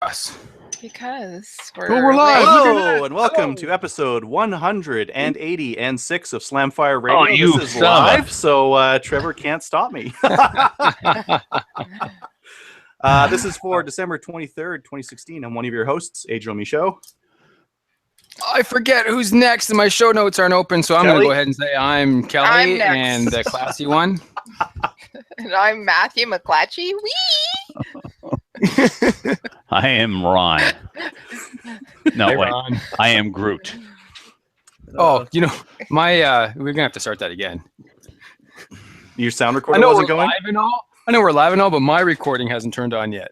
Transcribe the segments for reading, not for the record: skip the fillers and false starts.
us? Because we're live. Hello, and welcome to episode 186 of Slamfire Radio. Oh, you this is son of a- live, so Trevor can't stop me. This is for December 23rd, 2016. I'm one of your hosts, Adriel Michaud. I forget who's next, and my show notes aren't open, so I'm going to go ahead and say I'm Kelly and the classy one. And I'm Matthew McClatchy. Wee! I am Ron. No, wait. Ron. I am Groot. Oh, you know, my we're gonna have to start that again. Your sound recorder wasn't going? Live and all. I know we're live and all, but my recording hasn't turned on yet.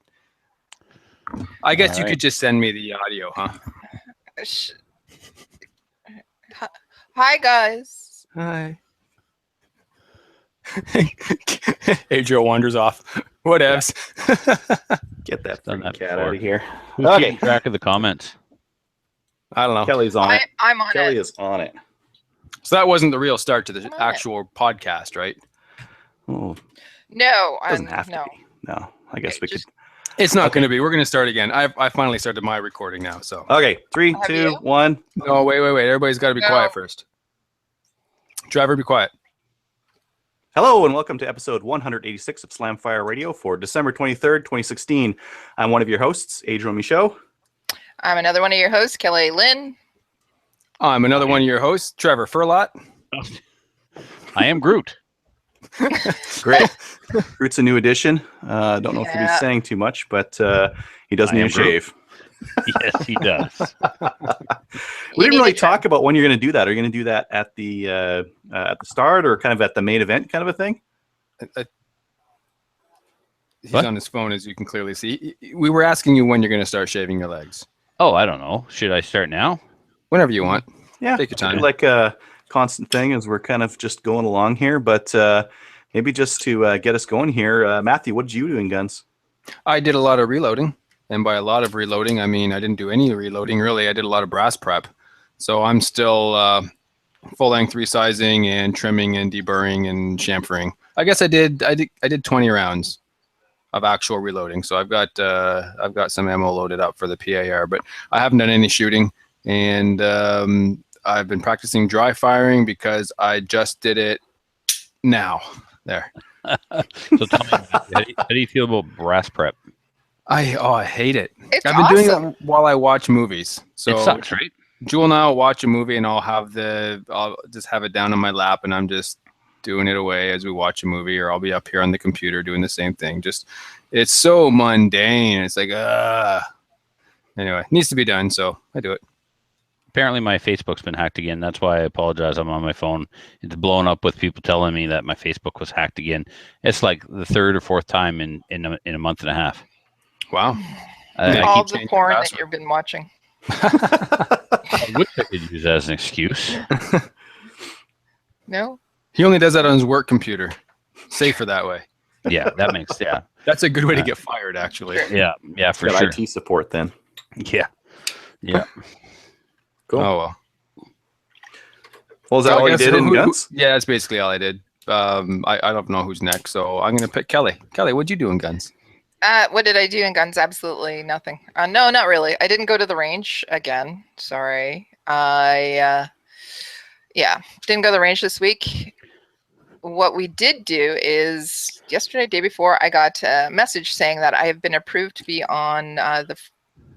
I guess you could just send me the audio, huh? Hi, guys. Hi. Adriel wanders off. Whatevs. Get that Done that cat before. out of here. Who's Okay. keeping track of the comments? I don't know. Kelly's on it. I'm on Kelly it. is on it. So that wasn't the real start to the I'm on actual podcast, right? Oh, No, doesn't have to no. be. No, I guess we could. It's not going to be. We're going to start again. I finally started my recording now. So Okay, 3, Have 2, you? 1. no, wait. Everybody's got to be No. quiet first. Driver, be quiet. Hello and welcome to episode 186 of Slamfire Radio for December 23rd, 2016. I'm one of your hosts, Adriel Michaud. I'm another one of your hosts, Kelly Lynn. I'm another one of your hosts, Trevor Furlot. I am Groot. Great. Root's a new addition. Don't know if he's Yeah. saying too much, but he does I need am a shave. Yes, he does. We didn't need really to try- talk about when you're going to do that. Are you going to do that at the start or kind of at the main event kind of a thing? He's What? on his phone, as you can clearly see. We were asking you when you're going to start shaving your legs. Oh, I don't know. Should I start now? Whenever you want. Yeah, Take your time. it'd be like a constant thing as we're kind of just going along here. But maybe just to get us going here, Matthew, what did you do in guns? I did a lot of reloading. And by a lot of reloading, I mean I didn't do any reloading, really. I did a lot of brass prep. So I'm still full-length resizing and trimming and deburring and chamfering. I guess I did 20 rounds of actual reloading. So I've got some ammo loaded up for the PAR, but I haven't done any shooting. And I've been practicing dry firing because I just did it now. There. So tell me, how do you feel about brass prep? I hate it. It's I've been awesome. doing it while I watch movies. So It sucks, right? Jewel and I will watch a movie and I'll just have it down on my lap and I'm just doing it away as we watch a movie, or I'll be up here on the computer doing the same thing. Just, it's so mundane. It's like, anyway, it needs to be done. So I do it. Apparently my Facebook's been hacked again. That's why I apologize. I'm on my phone. It's blowing up with people telling me that my Facebook was hacked again. It's like the third or fourth time in a month and a half. Wow. I All keep the changing porn that password. you've been watching. I wish I could use that as an excuse. No? He only does that on his work computer. Safer that way. Yeah, that makes That's a good way to get fired, actually. Sure. yeah, for Got sure. IT support then. Yeah. Cool. Oh, well. Well, is that So I all you guess did in who- guns? Yeah, that's basically all I did. I don't know who's next, so I'm going to pick Kelly. Kelly, what'd you do in guns? What did I do in guns? Absolutely nothing. No, not really. I didn't go to the range again. Sorry. I didn't go to the range this week. What we did do is yesterday, day before, I got a message saying that I have been approved to be on the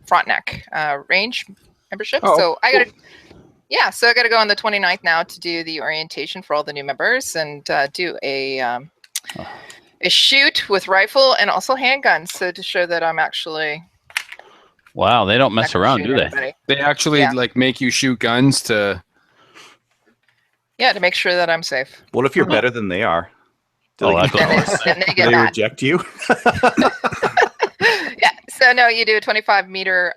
Frontenac range membership. Oh, so I got to, so I got to go on the 29th now to do the orientation for all the new members and do a shoot with rifle and also handguns. So to show that I'm actually Wow, they don't mess not gonna around, shoot do they? everybody. They actually Yeah. like make you shoot guns to. Yeah, to make sure that I'm safe. What if you're better than they are? Do Oh, they, that's Then, awesome. then they do get they that. reject you? Yeah. So no, you do a 25-meter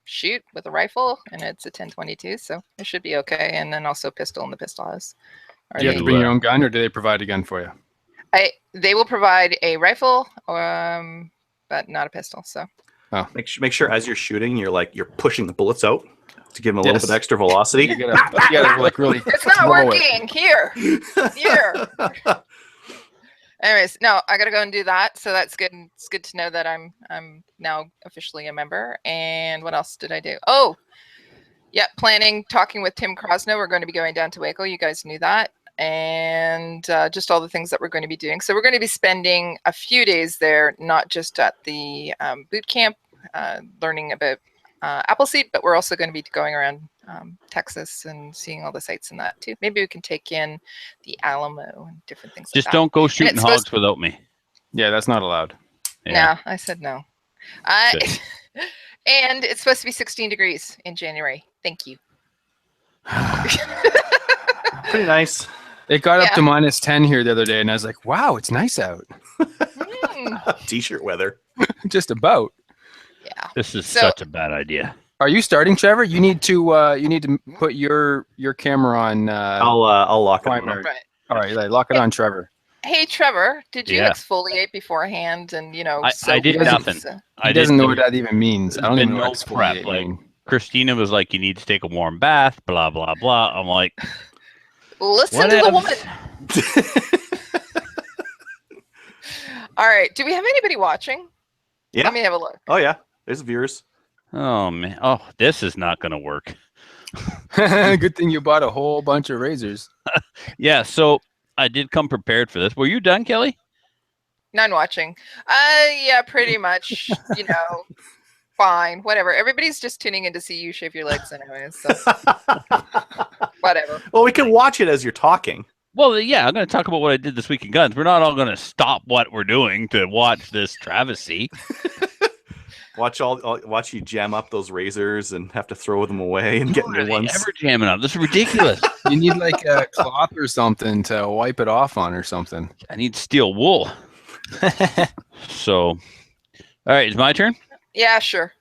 shoot with a rifle, and it's a 10-22, so it should be okay. And then also pistol, and the pistol has. Do you have to bring your own gun, or do they provide a gun for you? They will provide a rifle, but not a pistol. So Make sure as you're shooting, you're pushing the bullets out to give them a little Yes. bit extra velocity. You gotta like really. it's not throw it. working. Here. Anyways, no, I gotta go and do that. So that's good. It's good to know that I'm now officially a member. And what else did I do? Oh, yeah, talking with Tim Crosno. We're going to be going down to Waco. You guys knew that. And just all the things that we're going to be doing. So we're going to be spending a few days there, not just at the boot camp, learning about Appleseed, but we're also going to be going around Texas and seeing all the sites and that too. Maybe we can take in the Alamo and different things Just like that. don't go shooting hogs without me. Yeah, that's not allowed. Yeah. No, I said no. And it's supposed to be 16 degrees in January. Thank you. Pretty nice. It got up to -10 here the other day, and I was like, wow, it's nice out. T-shirt weather. Just about. Yeah. This is such a bad idea. Are you starting, Trevor? You need to put your camera on. I'll lock it on. Right. All right, lock it on, Trevor. Hey, Trevor, did you exfoliate beforehand? And I did nothing. He doesn't know what that even means. I don't even know what prep. exfoliate Like means. Christina was like, "You need to take a warm bath." Blah blah blah. I'm like, listen to the woman. All right. Do we have anybody watching? Yeah. Let me have a look. Oh yeah, there's viewers. Oh man. Oh, this is not going to work. Good thing you bought a whole bunch of razors. Yeah. So I did come prepared for this. Were you done, Kelly? None watching. Yeah, pretty much. Fine, whatever. Everybody's just tuning in to see you shave your legs, anyways. So whatever. Well, we can watch it as you're talking. Well, yeah, I'm going to talk about what I did this week in guns. We're not all going to stop what we're doing to watch this travesty. Watch you jam up those razors and have to throw them away and get new ones. Never jamming up. This is ridiculous. You need like a cloth or something to wipe it off on or something. I need steel wool. So, all right, it's my turn. Yeah, sure.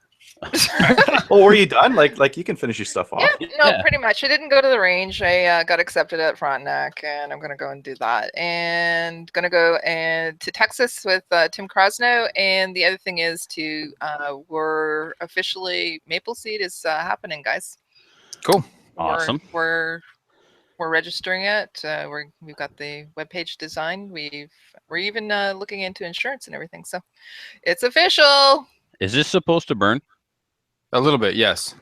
Oh, were you done? Like you can finish your stuff off. Yeah, pretty much. I didn't go to the range. I got accepted at Frontenac, and I'm gonna go and do that. And gonna go to Texas with Tim Crosno. And the other thing is we're officially Maple Seed is happening, guys. Cool. Awesome. We're registering it. We've got the webpage designed. We're even looking into insurance and everything. So it's official. Is this supposed to burn? A little bit, yes.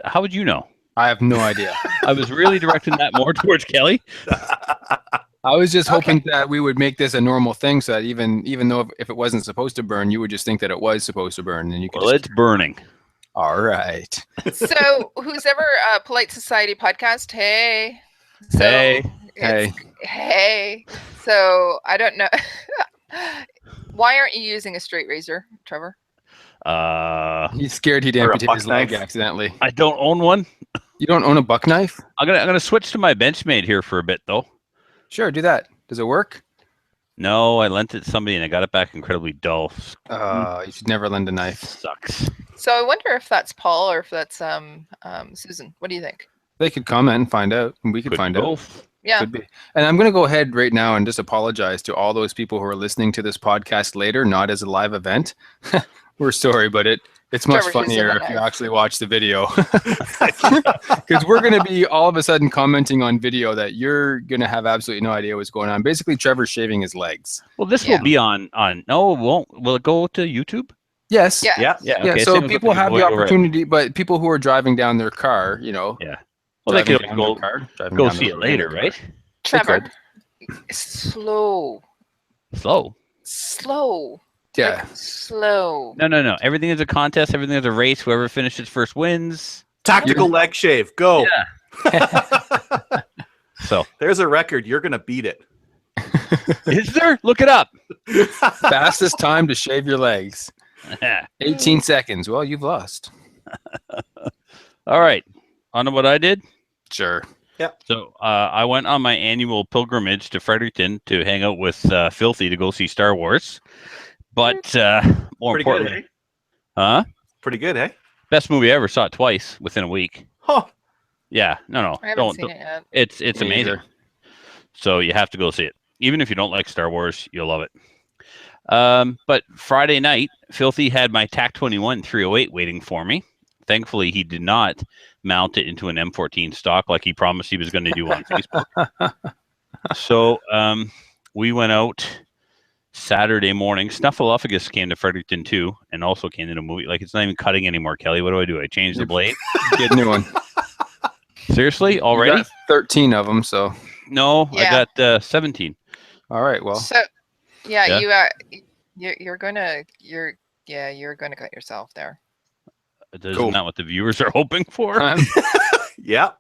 How would you know? I have no idea. I was really directing that more towards Kelly. I was just hoping that we would make this a normal thing, so that even though if it wasn't supposed to burn, you would just think that it was supposed to burn, and you could. Well, it's burning. All right. So, who's ever Polite Society podcast? Hey. Hey. So I don't know. Why aren't you using a straight razor, Trevor? He's scared he'd amputate his leg accidentally. I don't own one. You don't own a buck knife? I'm gonna switch to my Benchmade here for a bit though. Sure, do that. Does it work? No, I lent it to somebody and I got it back incredibly dull. You should never lend a knife. Sucks. So I wonder if that's Paul or if that's Susan. What do you think? They could comment and find out, and we could find out. Yeah. Could be. And I'm going to go ahead right now and just apologize to all those people who are listening to this podcast later, not as a live event. We're sorry, but it's much funnier if you actually watch the video. Because we're going to be all of a sudden commenting on video that you're going to have absolutely no idea what's going on. Basically, Trevor's shaving his legs. Well, this will be on. No, it won't. Will it go to YouTube? Yes. Yeah. Okay, so people have the opportunity, but people who are driving down their car, Yeah. Well, they could go see it later, right? Trevor, slow. Yeah. Like, slow. No. Everything is a contest. Everything is a race. Whoever finishes first wins. Tactical leg shave. Go. Yeah. So there's a record. You're going to beat it. Is there? Look it up. Fastest time to shave your legs. 18 seconds. Well, you've lost. All right. On to what I did? Sure. Yeah. So I went on my annual pilgrimage to Fredericton to hang out with Filthy to go see Star Wars. But more Pretty importantly, good, eh? Pretty good, eh? Best movie I ever. Saw it twice within a week. Huh. Yeah. No. I haven't seen it yet. It's amazing. So you have to go see it. Even if you don't like Star Wars, you'll love it. But Friday night, Filthy had my TAC-21 308 waiting for me. Thankfully, he did not mount it into an M14 stock like he promised he was going to do on Facebook. So we went out Saturday morning, Snuffleupagus came to Fredericton too, and also came to the movie. Like, it's not even cutting anymore, Kelly. What do? I change the blade? Get a new one. Seriously? You Already? got 13 of them, so. No, Yeah. I got 17. All right, well. So, yeah, Yeah. you are. You're gonna cut yourself there. Isn't Cool. that what the viewers are hoping for? Yeah.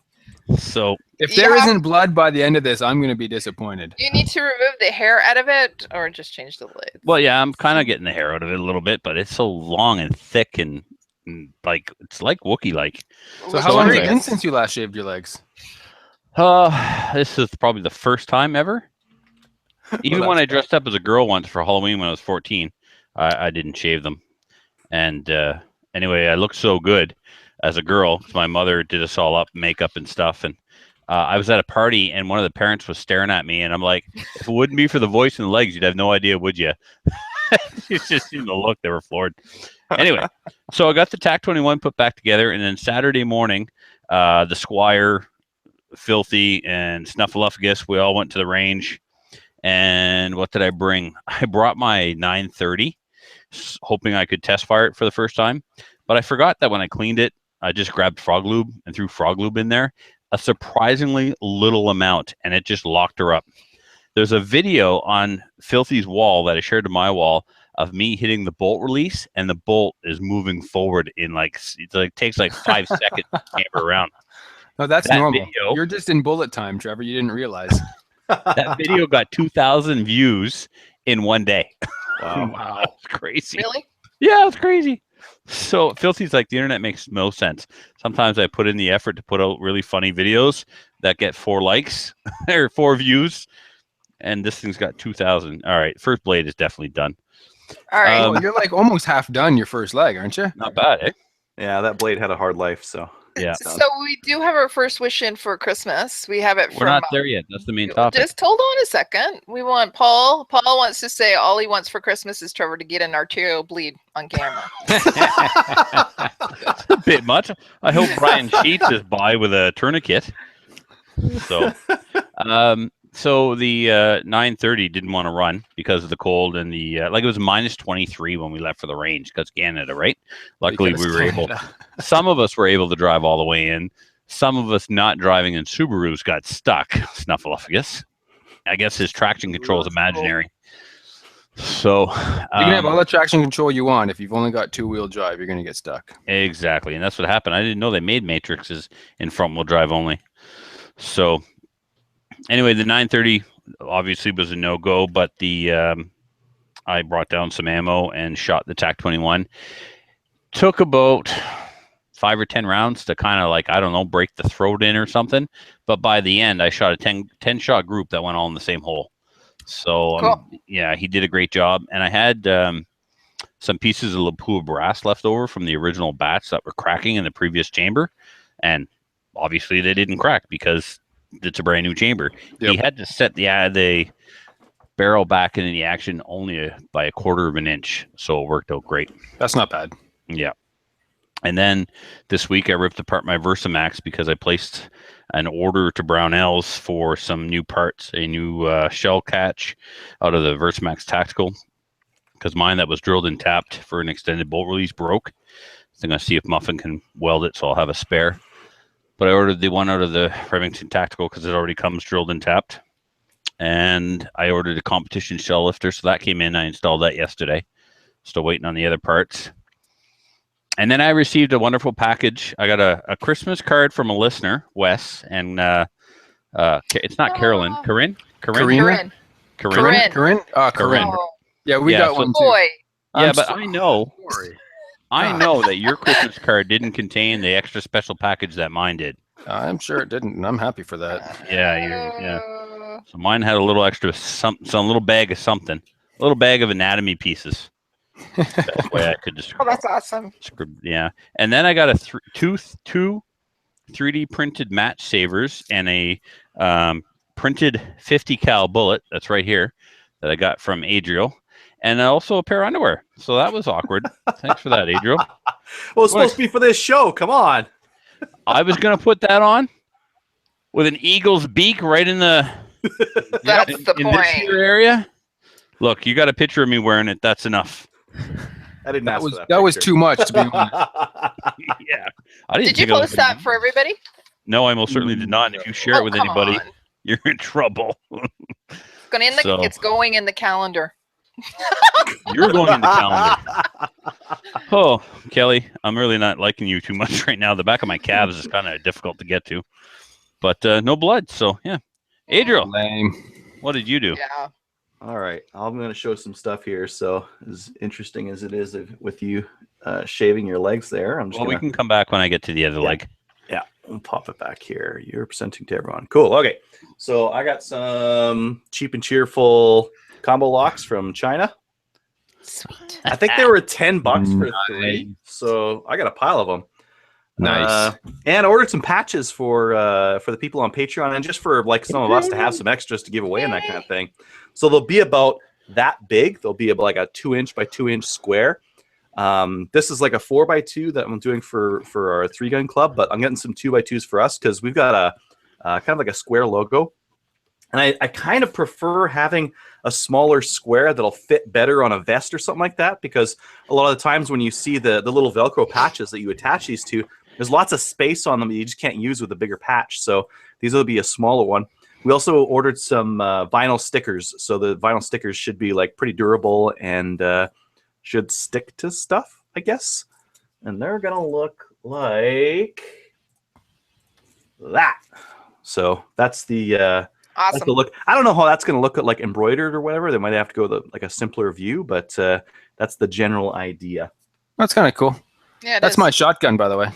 So If You there have- isn't blood by the end of this, I'm going to be disappointed. You need to remove the hair out of it, or just change the blade. well, yeah, I'm kind of getting the hair out of it a little bit, but it's so long and thick and like it's like Wookiee like. So how long has it anyway. been since you last shaved your legs? This is probably the first time ever. Even when I dressed up as a girl once for Halloween when I was 14, I didn't shave them. And anyway, I looked so good as a girl because my mother did us all up, makeup and stuff. And I was at a party and one of the parents was staring at me, and I'm like, if it wouldn't be for the voice and the legs, you'd have no idea, would you? It's just seen the look; they were floored. Anyway, so I got the TAC 21 put back together, and then Saturday morning, the Squire, Filthy, and Snuffleupagus, we all went to the range. And what did I bring? I brought my 930, hoping I could test fire it for the first time. But I forgot that when I cleaned it, I just grabbed frog lube and threw frog lube in there, a surprisingly little amount, and it just locked her up. There's a video on Filthy's wall that I shared to my wall of me hitting the bolt release, and the bolt is moving forward in it takes like 5 seconds to camber around. No, that's That normal. video- You're just in bullet time, Trevor. You didn't realize. That video got 2,000 views in one day. Wow. It's crazy. Really? Yeah, it's crazy. So Filthy's like, the internet makes no sense. Sometimes I put in the effort to put out really funny videos that get 4 likes or 4 views, and this thing's got 2,000. All right, first blade is definitely done. All right. Oh, you're like almost half done your first leg, aren't you? Not bad, eh? Yeah, that blade had a hard life, so. Yeah. So we do have our first wish in for Christmas. We have it We're from. not there yet. That's the main topic. Just hold on a second. We want Paul. Paul wants to say all he wants for Christmas is Trevor to get an arterial bleed on camera. That's a bit much. I hope Brian Sheets is by with a tourniquet. So, so the 930 didn't want to run because of the cold and the it was minus 23 when we left for the range because Canada, right? Luckily, Because we were able. Canada. Some of us were able to drive all the way in. Some of us not driving in Subarus got stuck. Snuffleupagus. I guess his traction control is imaginary. So You can have all the traction control you want. If you've only got 2-wheel drive, you're going to get stuck. exactly, and that's what happened. I didn't know they made matrices in front-wheel drive only. So anyway, the 930 obviously was a no-go, but the I brought down some ammo and shot the TAC 21. Took about 5 or 10 rounds to kind of break the throat in or something. But by the end, I shot a 10 shot group that went all in the same hole. So Cool. yeah, he did a great job. And I had some pieces of Lapua brass left over from the original batch that were cracking in the previous chamber. And obviously they didn't crack because it's a brand new chamber. Yep. He had to set the barrel back into the action only by a 1/4 of an inch. So it worked out great. That's not bad. Yeah. And then this week I ripped apart my Versamax because I placed an order to Brownells for some new parts, a new shell catch out of the Versamax Tactical, because mine that was drilled and tapped for an extended bolt release broke. So I'm going to see if Muffin can weld it, so I'll have a spare. But I ordered the one out of the Remington Tactical because it already comes drilled and tapped. And I ordered a competition shell lifter, so that came in. I installed that yesterday. Still waiting on the other parts. And then I received a wonderful package. I got a Christmas card from a listener, Wes, and it's not Carolyn. Corinne? Karina? Corinne. Corinne? Corinne. Corinne. Oh, Yeah, we Yeah, got so- one too. boy. Yeah, I'm but so I know sorry. that your Christmas card didn't contain the extra special package that mine did. I'm sure it didn't, and I'm happy for that. Yeah. So mine had a little extra some little bag of something, a little bag of anatomy pieces. Best way I could Oh, describe. that's awesome. Yeah, and then I got two 3D printed match savers and a printed 50 cal bullet that's right here that I got from Adriel, and also a pair of underwear. So that was awkward. Thanks for that, Adriel. Well, it's supposed to be for this show. Come on. I was gonna put that on with an eagle's beak right in the That's the in this point. here area. Look, you got a picture of me wearing it. That's enough. I didn't ask for that. That was picture. too much, to be honest. Yeah. I didn't Did you think I was post that for everybody? No, I most certainly did not. And if you share it with come anybody, on. you're in trouble. So- It's going in the calendar. You're going in the calendar. Oh, Kelly, I'm really not liking you too much right now. The back of my calves is kind of difficult to get to, but no blood. So yeah, Adriel, Lame. what did you do? Yeah. All right, I'm going to show some stuff here. So as interesting as it is with you shaving your legs there, I'm just Well, we going can come back when I get to the other leg. Yeah, we'll pop it back here. You're presenting to everyone. Cool. Okay, so I got some cheap and cheerful combo locks from China. Sweet. I think they were $10 for 3, Nice. so I got a pile of them. Nice. And I ordered some patches for the people on Patreon, and just for like some of us to have some extras to give away and that kind of thing. So they'll be about that big. They'll be about like a 2-inch by 2-inch square. This is like a 4x2 that I'm doing for our 3-gun club, but I'm getting some 2x2s for us because we've got a kind of like a square logo. And I kind of prefer having a smaller square that'll fit better on a vest or something like that, because a lot of the times when you see the little Velcro patches that you attach these to, there's lots of space on them that you just can't use with a bigger patch. So these will be a smaller one. We also ordered some vinyl stickers. So the vinyl stickers should be like pretty durable and should stick to stuff, I guess. And they're going to look like that. So that's the... That's Awesome. the look. I don't know how that's going to look like embroidered or whatever. They might have to go with like a simpler view, but that's the general idea. That's kind of cool. Yeah, it That's is. my shotgun, by the way.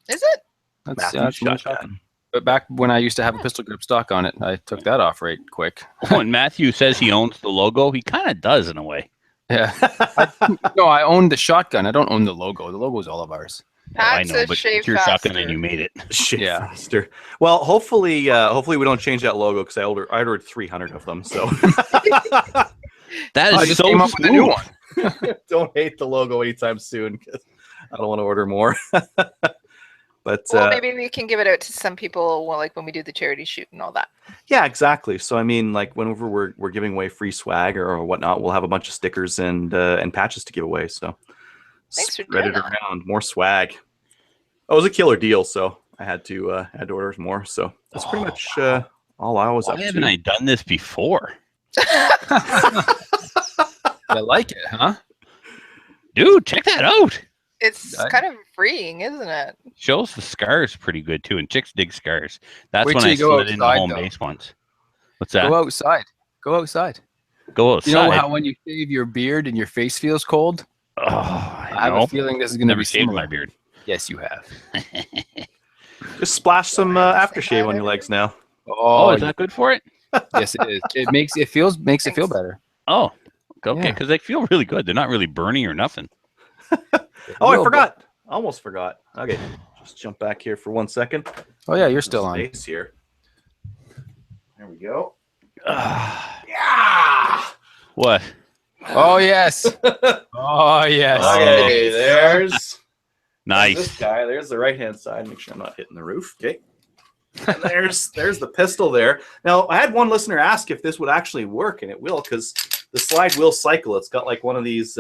Is it? That's Matthew's my shotgun. But back when I used to have a pistol grip stock on it, I took that off right quick. When Matthew says he owns the logo, he kind of does in a way. Yeah. No, I own the shotgun. I don't own the logo. The logo is all of ours. I Pat know, says but shave it's your faster. shotgun and you made it. Shit Yeah. faster. Well, hopefully we don't change that logo because I ordered 300 of them. So That I is just so came up with a new one. don't hate the logo anytime soon because I don't want to order more. But Well, maybe we can give it out to some people, well, like when we do the charity shoot and all that. yeah, exactly. So I mean, like whenever we're giving away free swag or whatnot, we'll have a bunch of stickers and patches to give away. So Thanks for spread doing it that. around, more swag. Oh, it was a killer deal, so I had to order more. So that's pretty much all I was Why up haven't to. I done this before? You like it, huh? Dude, check that out. It's I- kind of freeing, isn't it? Shows the scars pretty good too, and chicks dig scars. That's Wait when till I you go slid into outside, home though. base once. What's that? Go outside. Go outside. Go outside. You know how when you shave your beard and your face feels cold? Oh, I I have know. a feeling this is going to Never be shaved similar. my beard. Yes, you have. Just splash some aftershave on your legs now. Oh, is that good for it? Yes, it is. It makes it feel better. Oh, okay, Yeah. because they feel really good. They're not really burny or nothing. Oh, I Will, forgot. Almost forgot. Okay, just jump back here for 1 second. but- Oh yeah, you're still on. Space here. There we go. Ah, Yeah. what? Oh yes. Oh yes. Okay, there's this Nice. guy. There's the right hand side. Make sure I'm not hitting the roof. Okay. And there's the pistol there. Now I had one listener ask if this would actually work, and it will because the slide will cycle. It's got like one of these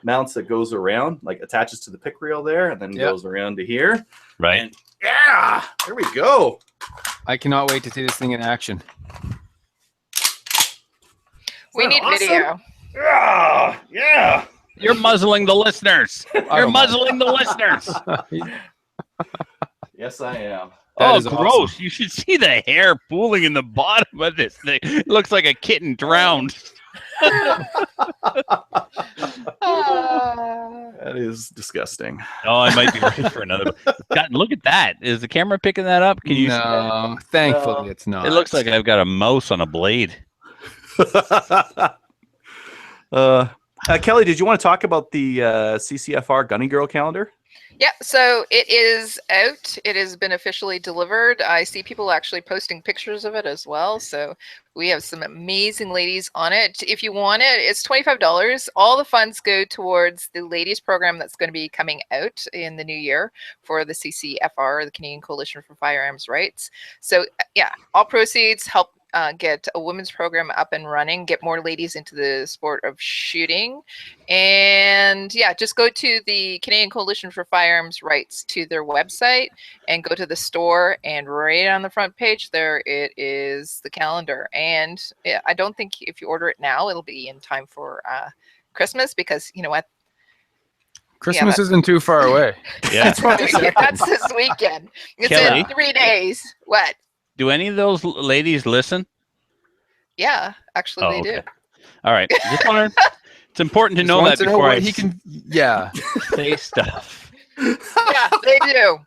mounts that goes around, like attaches to the pick rail there, and then Yep. goes around to here. Right. And yeah, there we go. I cannot wait to see this thing in action. We that need awesome? video. Yeah, yeah. You're muzzling the listeners. You're don't mind. muzzling the listeners. Yes, I am. That Oh, is gross. awesome. You should see the hair pooling in the bottom of this thing. It looks like a kitten drowned. That is disgusting. Oh, I might be ready for another. God, look at that. Is the camera picking that up? Can you see that? No, thankfully No. it's not. It looks like I've got a mouse on a blade. Kelly, did you want to talk about the CCFR Gunny Girl calendar? Yeah, so it is out. It has been officially delivered. I see people actually posting pictures of it as well. So we have some amazing ladies on it. If you want it, it's $25. All the funds go towards the ladies program that's going to be coming out in the new year for the CCFR, the Canadian Coalition for Firearms Rights. So yeah, all proceeds help get a women's program up and running, get more ladies into the sport of shooting. And yeah, just go to the Canadian Coalition for Firearms Rights to their website and go to the store, and right on the front page there it is the calendar. And I don't think if you order it now it'll be in time for Christmas, because you know what, Christmas isn't too far away. Yeah. that's this weekend. It's Kelly? in 3 days. What? Do any of those ladies listen? Yeah, actually Oh, they okay. do. All right. Just wondering. It's important to Just know wants that to before what I he can. Yeah. say stuff. Yeah, they do.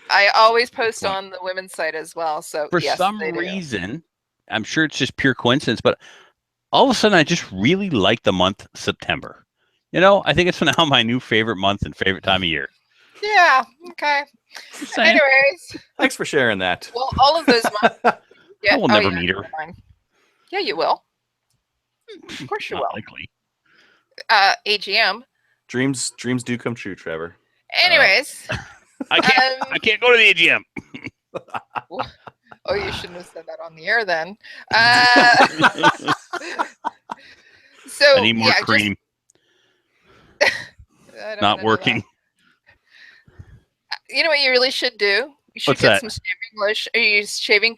I always post point. on the women's site as well. So For yes, some they do. reason, I'm sure it's just pure coincidence, but all of a sudden I just really like the month September. You know, I think it's now my new favorite month and favorite time of year. Yeah. Okay. Just saying. Anyways, Thanks for sharing that. well, all of those months. Yeah, I will never meet her. never mind. Yeah, you will. Of course you Not will. likely. AGM. Dreams do come true, Trevor. Anyways. I can't go to the AGM. Oh, you shouldn't have said that on the air then. So I need more cream. Not working. You know what you really should do? You should What's get that? some shaving lotion. Or use shaving.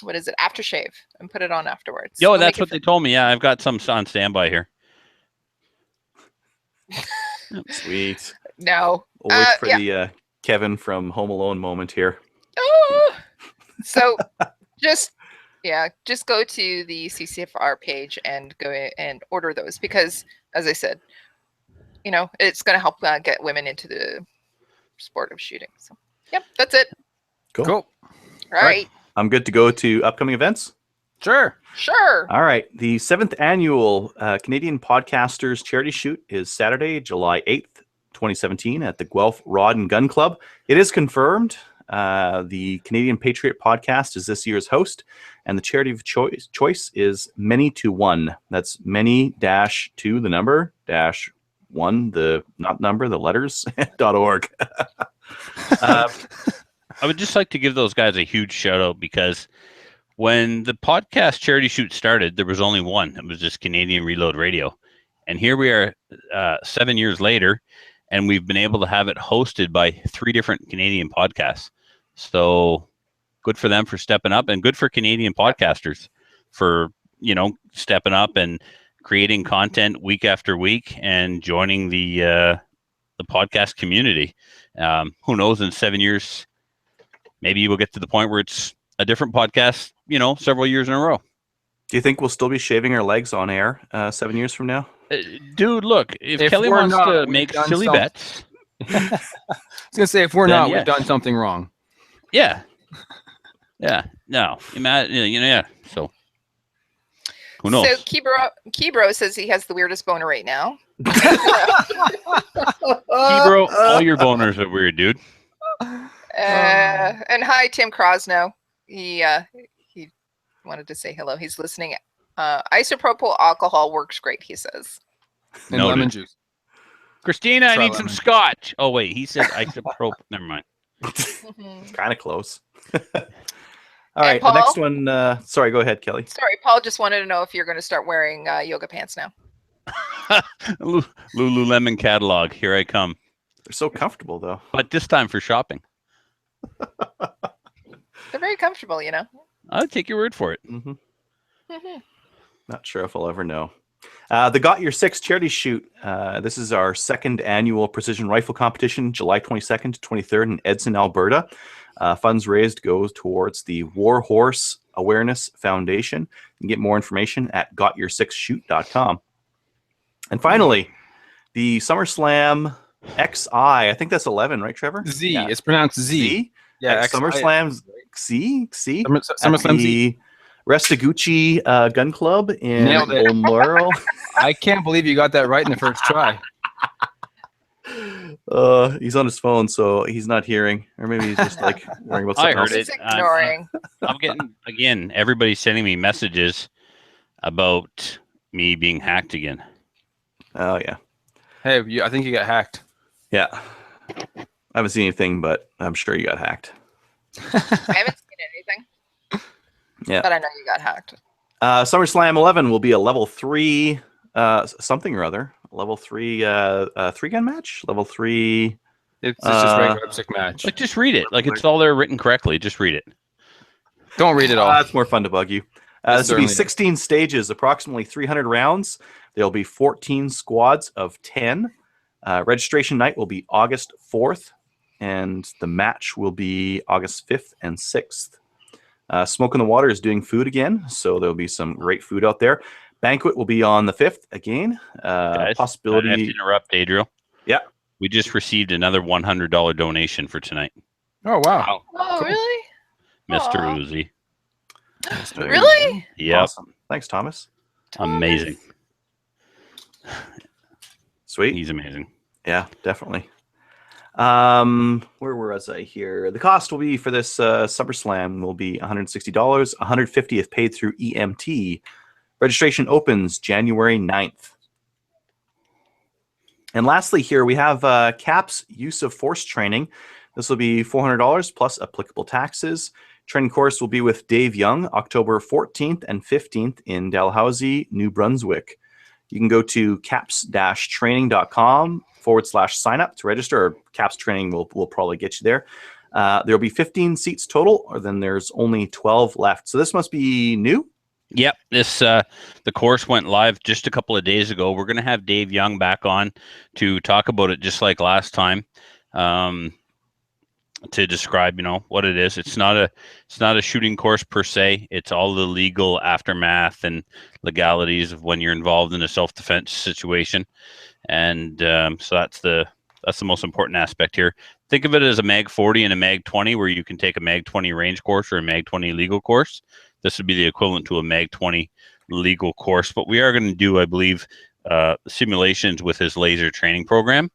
What is it? Aftershave, and put it on afterwards. Yo, It'll that's make what they told me. Yeah, I've got some on standby here. Sweet. No. We'll wait for the Kevin from Home Alone moment here. Oh. So just go to the CCFR page and go and order those, because, as I said, you know, it's going to help get women into the sport of shooting. So, yep, that's it. Cool. All right. I'm good to go to upcoming events. Sure. Sure. All right. The 7th annual Canadian Podcasters Charity Shoot is Saturday, July 8th, 2017 at the Guelph Rod and Gun Club. It is confirmed. The Canadian Patriot Podcast is this year's host, and the charity of choice is Many to One. That's many dash to the number dash one, the not number, the letters .org. I would just like to give those guys a huge shout out, because when the podcast charity shoot started, there was only one. It was just Canadian Reload Radio. And here we are 7 years later, and we've been able to have it hosted by 3 different Canadian podcasts. So good for them for stepping up, and good for Canadian podcasters for, you know, stepping up and creating content week after week and joining the podcast community. Who knows, in 7 years, maybe you will get to the point where it's a different podcast, you know, several years in a row. Do you think we'll still be shaving our legs on air 7 years from now? Dude, look, if Kelly we're wants not, to we've make done silly some- bets, I was gonna say, if we're Then not, yes. we've done something wrong. yeah. No, yeah. So who knows? So Kebro says he has the weirdest boner right now. Bro, all your boners are weird, dude. And hi, Tim Crosno. He wanted to say hello. He's listening. Isopropyl alcohol works great, he says. And Noted. lemon juice. Christina, I Try need some lemon. scotch. Oh wait, he said isopropyl. Never mind. It's kind of close. All right, the Paul? next one. Sorry, go ahead, Kelly. Sorry, Paul just wanted to know if you're going to start wearing yoga pants now. Lululemon catalog. Here I come. They're so comfortable, though. But this time for shopping. They're very comfortable, you know. I'll take your word for it. Mm-hmm. Not sure if I'll ever know. The Got Your Six charity shoot. This is our 2nd annual precision rifle competition, July 22nd to 23rd in Edson, Alberta. Funds raised goes towards the War Horse Awareness Foundation. You can get more information at gotyoursixshoot.com. And finally, the SummerSlam XI. I think that's 11, right, Trevor? Z. Yeah. It's pronounced Z. Z? Yeah. SummerSlam C? SummerSlam Z. Restagucci Gun Club in Nailed it. Balmoral. I can't believe you got that right in the first try. He's on his phone, so he's not hearing, or maybe he's just like worrying about I something heard else. it. Just ignoring. I'm getting, again, everybody's sending me messages about me being hacked again. Oh yeah, Hey, I think you got hacked. yeah. I haven't seen anything, but I'm sure you got hacked. I haven't seen anything. Yeah. But I know you got hacked. SummerSlam 11 will be a level 3 something or other. Level 3 3-gun match? Level 3... It's just regular IPSC match. Like, just read it. Like, it's all there written correctly. Just read it. Don't read it all. It's more fun to bug you. It This will be certainly is. 16 stages, approximately 300 rounds. There'll be 14 squads of 10. Registration night will be August 4th, and the match will be August 5th and 6th. Smoke in the Water is doing food again, so there'll be some great food out there. Banquet will be on the 5th again. Guys, Possibility. I have to interrupt, Adriel. Yeah. We just received another $100 donation for tonight. Oh, wow. Oh, Cool. really? Mr. Aw. Uzi. Really? Yep. Awesome. Thanks, Thomas. Amazing. Sweet. He's amazing. Yeah, definitely. Where was I here? The cost will be for this SummerSlam will be $160, $150 if paid through EMT. Registration opens January 9th. And lastly, here we have CAPS use of force training. This will be $400 plus applicable taxes. Training course will be with Dave Young, October 14th and 15th in Dalhousie, New Brunswick. You can go to caps-training.com/sign up to register, or CAPS training will probably get you there. There'll be 15 seats total, or then there's only 12 left. So this must be new? Yep, this the course went live just a couple of days ago. We're going to have Dave Young back on to talk about it, just like last time, to describe, what it is. It's not a shooting course per se. It's all the legal aftermath and legalities of when you're involved in a self-defense situation, and so that's the most important aspect here. Think of it as a Mag 40 and a Mag 20, where you can take a Mag 20 range course or a Mag 20 legal course. This would be the equivalent to a Mag 20 legal course, but we are going to do, I believe, simulations with his laser training program,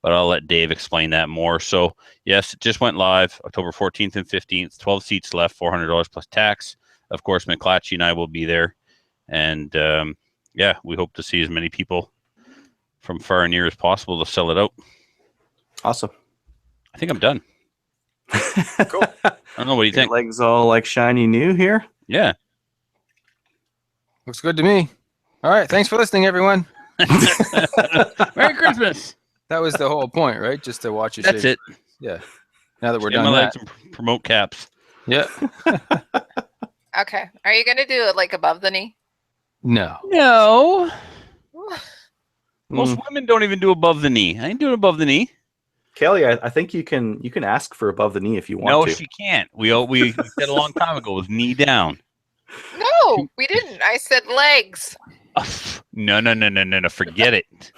but I'll let Dave explain that more. So yes, it just went live October 14th and 15th, 12 seats left, $400 plus tax. Of course, McClatchy and I will be there. And we hope to see as many people from far and near as possible to sell it out. Awesome. I think I'm done. Cool. I don't know. What do you think? Your legs all like shiny new here? Yeah. Looks good to me. All right. Thanks for listening, everyone. Merry Christmas. That was the whole point, right? Just to watch you That's shave. it. Yeah. Now that we're Shave done my that. legs and promote caps. Yeah. Okay. Are you going to do it like above the knee? No. No. Most Mm. women don't even do above the knee. I ain't doing above the knee. Kelly, I think you can ask for above the knee if you want No, to. she can't. We said a long time ago, it was knee down. No, we didn't. I said legs. No. Forget it.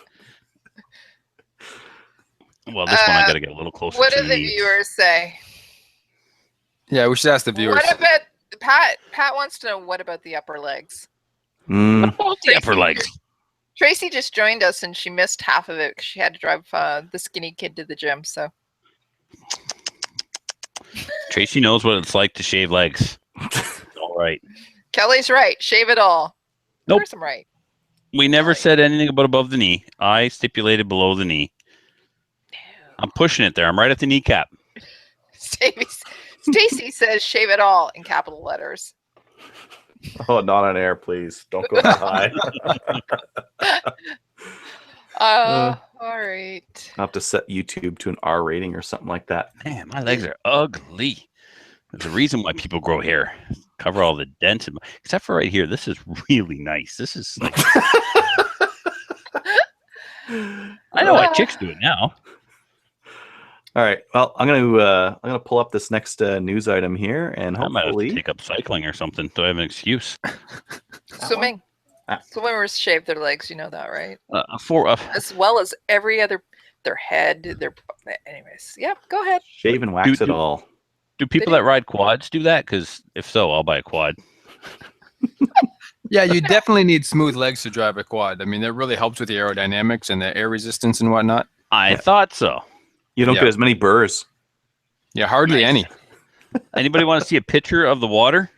Well, this one I got to get a little closer What to do the me. viewers say? Yeah, we should ask the viewers. What about Pat? Pat wants to know what about the upper legs. Mm. What about the upper legs? Tracy just joined us and she missed half of it because she had to drive the skinny kid to the gym. So Tracy knows what it's like to shave legs. All right. Kelly's right. Shave it all. Nope. Of course I'm right. We never said anything about above the knee. I stipulated below the knee. I'm pushing it there. I'm right at the kneecap. Stacy says shave it all in capital letters. Oh, not on air, please. Don't go that high. All right. I'll have to set YouTube to an R rating or something like that. Man, my legs are ugly. There's a reason why people grow hair. Cover all the dents. Except for right here. This is really nice. This is like... I know why chicks do it now. All right. Well, I'm gonna pull up this next news item here, and I might have to hopefully take up cycling or something. Do I have an excuse? Swimming. Ah. Swimmers shave their legs. You know that, right? For As well as every other, their head, anyways. Yep. Go ahead. shave and wax Do- it all. do people that ride quads do that? Because if so, I'll buy a quad. Yeah, you definitely need smooth legs to drive a quad. I mean, that really helps with the aerodynamics and the air resistance and whatnot. I thought so. You don't Yeah. get as many burrs. Yeah, hardly any. Anybody want to see a picture of the water?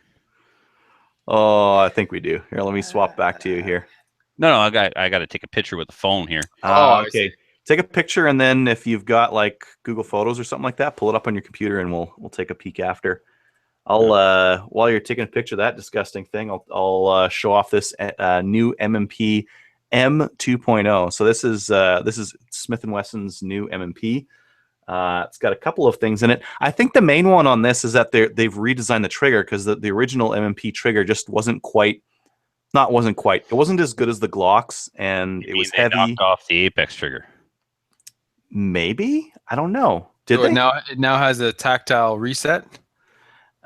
Oh, I think we do. Here, let me swap back to you here. No, I got to take a picture with the phone here. I Okay. see. Take a picture, and then if you've got like Google Photos or something like that, pull it up on your computer, and we'll take a peek after. I'll while you're taking a picture of that disgusting thing, I'll show off this new M&P M2.0. So this is Smith & Wesson's new M&P. It's got a couple of things in it. I think the main one on this is that they've redesigned the trigger, because the original M&P trigger just wasn't quite. It wasn't as good as the Glocks, and it was They heavy. knocked off the Apex trigger. Maybe, I don't know. Did So they? it now has a tactile reset.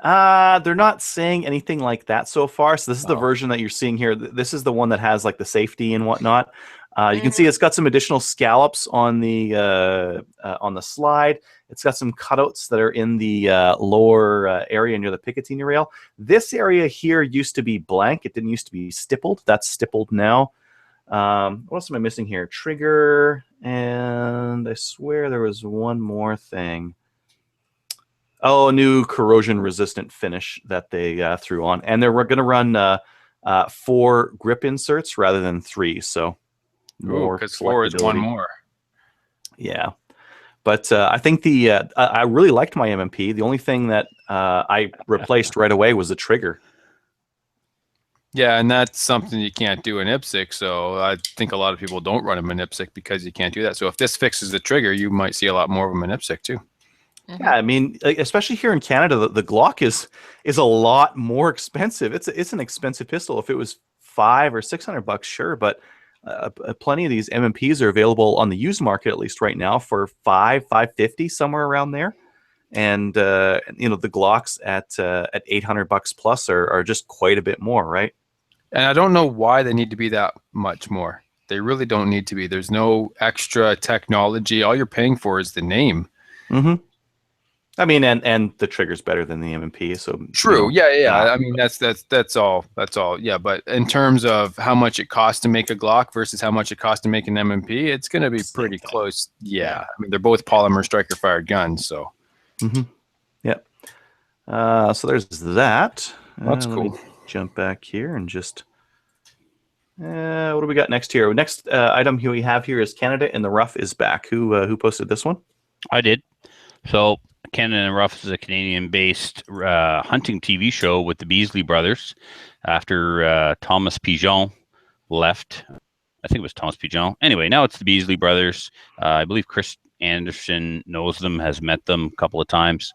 They're not saying anything like that so far. So this is the Oh. version that you're seeing here. This is the one that has like the safety and whatnot. You can see it's got some additional scallops on the slide. It's got some cutouts that are in the lower area near the Picatinny rail. This area here used to be blank. It didn't used to be stippled. That's stippled now. What else am I missing here? Trigger, and I swear there was one more thing. Oh, new corrosion-resistant finish that they threw on. And they're going to run 4 grip inserts rather than 3, so more. Because 4 is one selectability. more. Yeah. But I think I really liked my M&P. The only thing that I replaced right away was the trigger. Yeah, and that's something you can't do in IPSC. So I think a lot of people don't run them in IPSC because you can't do that. So if this fixes the trigger, you might see a lot more of them in IPSC too. Yeah, I mean, especially here in Canada, the Glock is a lot more expensive. It's an expensive pistol. If it was $500 or $600, sure, but plenty of these M&Ps are available on the used market, at least right now, for $550, somewhere around there. And the Glocks at $800 plus are just quite a bit more, right? And I don't know why they need to be that much more. They really don't need to be. There's no extra technology. All you're paying for is the name. Mm-hmm. I mean, and the trigger's better than the M&P, so true. Yeah. I mean, that's all. Yeah, but in terms of how much it costs to make a Glock versus how much it costs to make an M&P, it's going to be pretty close. Yeah. I mean, they're both polymer striker fired guns, so. Mm-hmm. Yep. So there's that. That's Let cool. me jump back here and just. What do we got next here? Next item here we have here is Canada in the Rough is back. Who posted this one? I did. So Canada in the Rough is a Canadian-based hunting TV show with the Beasley brothers. After Thomas Pigeon left, I think it was Thomas Pigeon. Anyway, now it's the Beasley brothers. I believe Chris Anderson knows them, has met them a couple of times,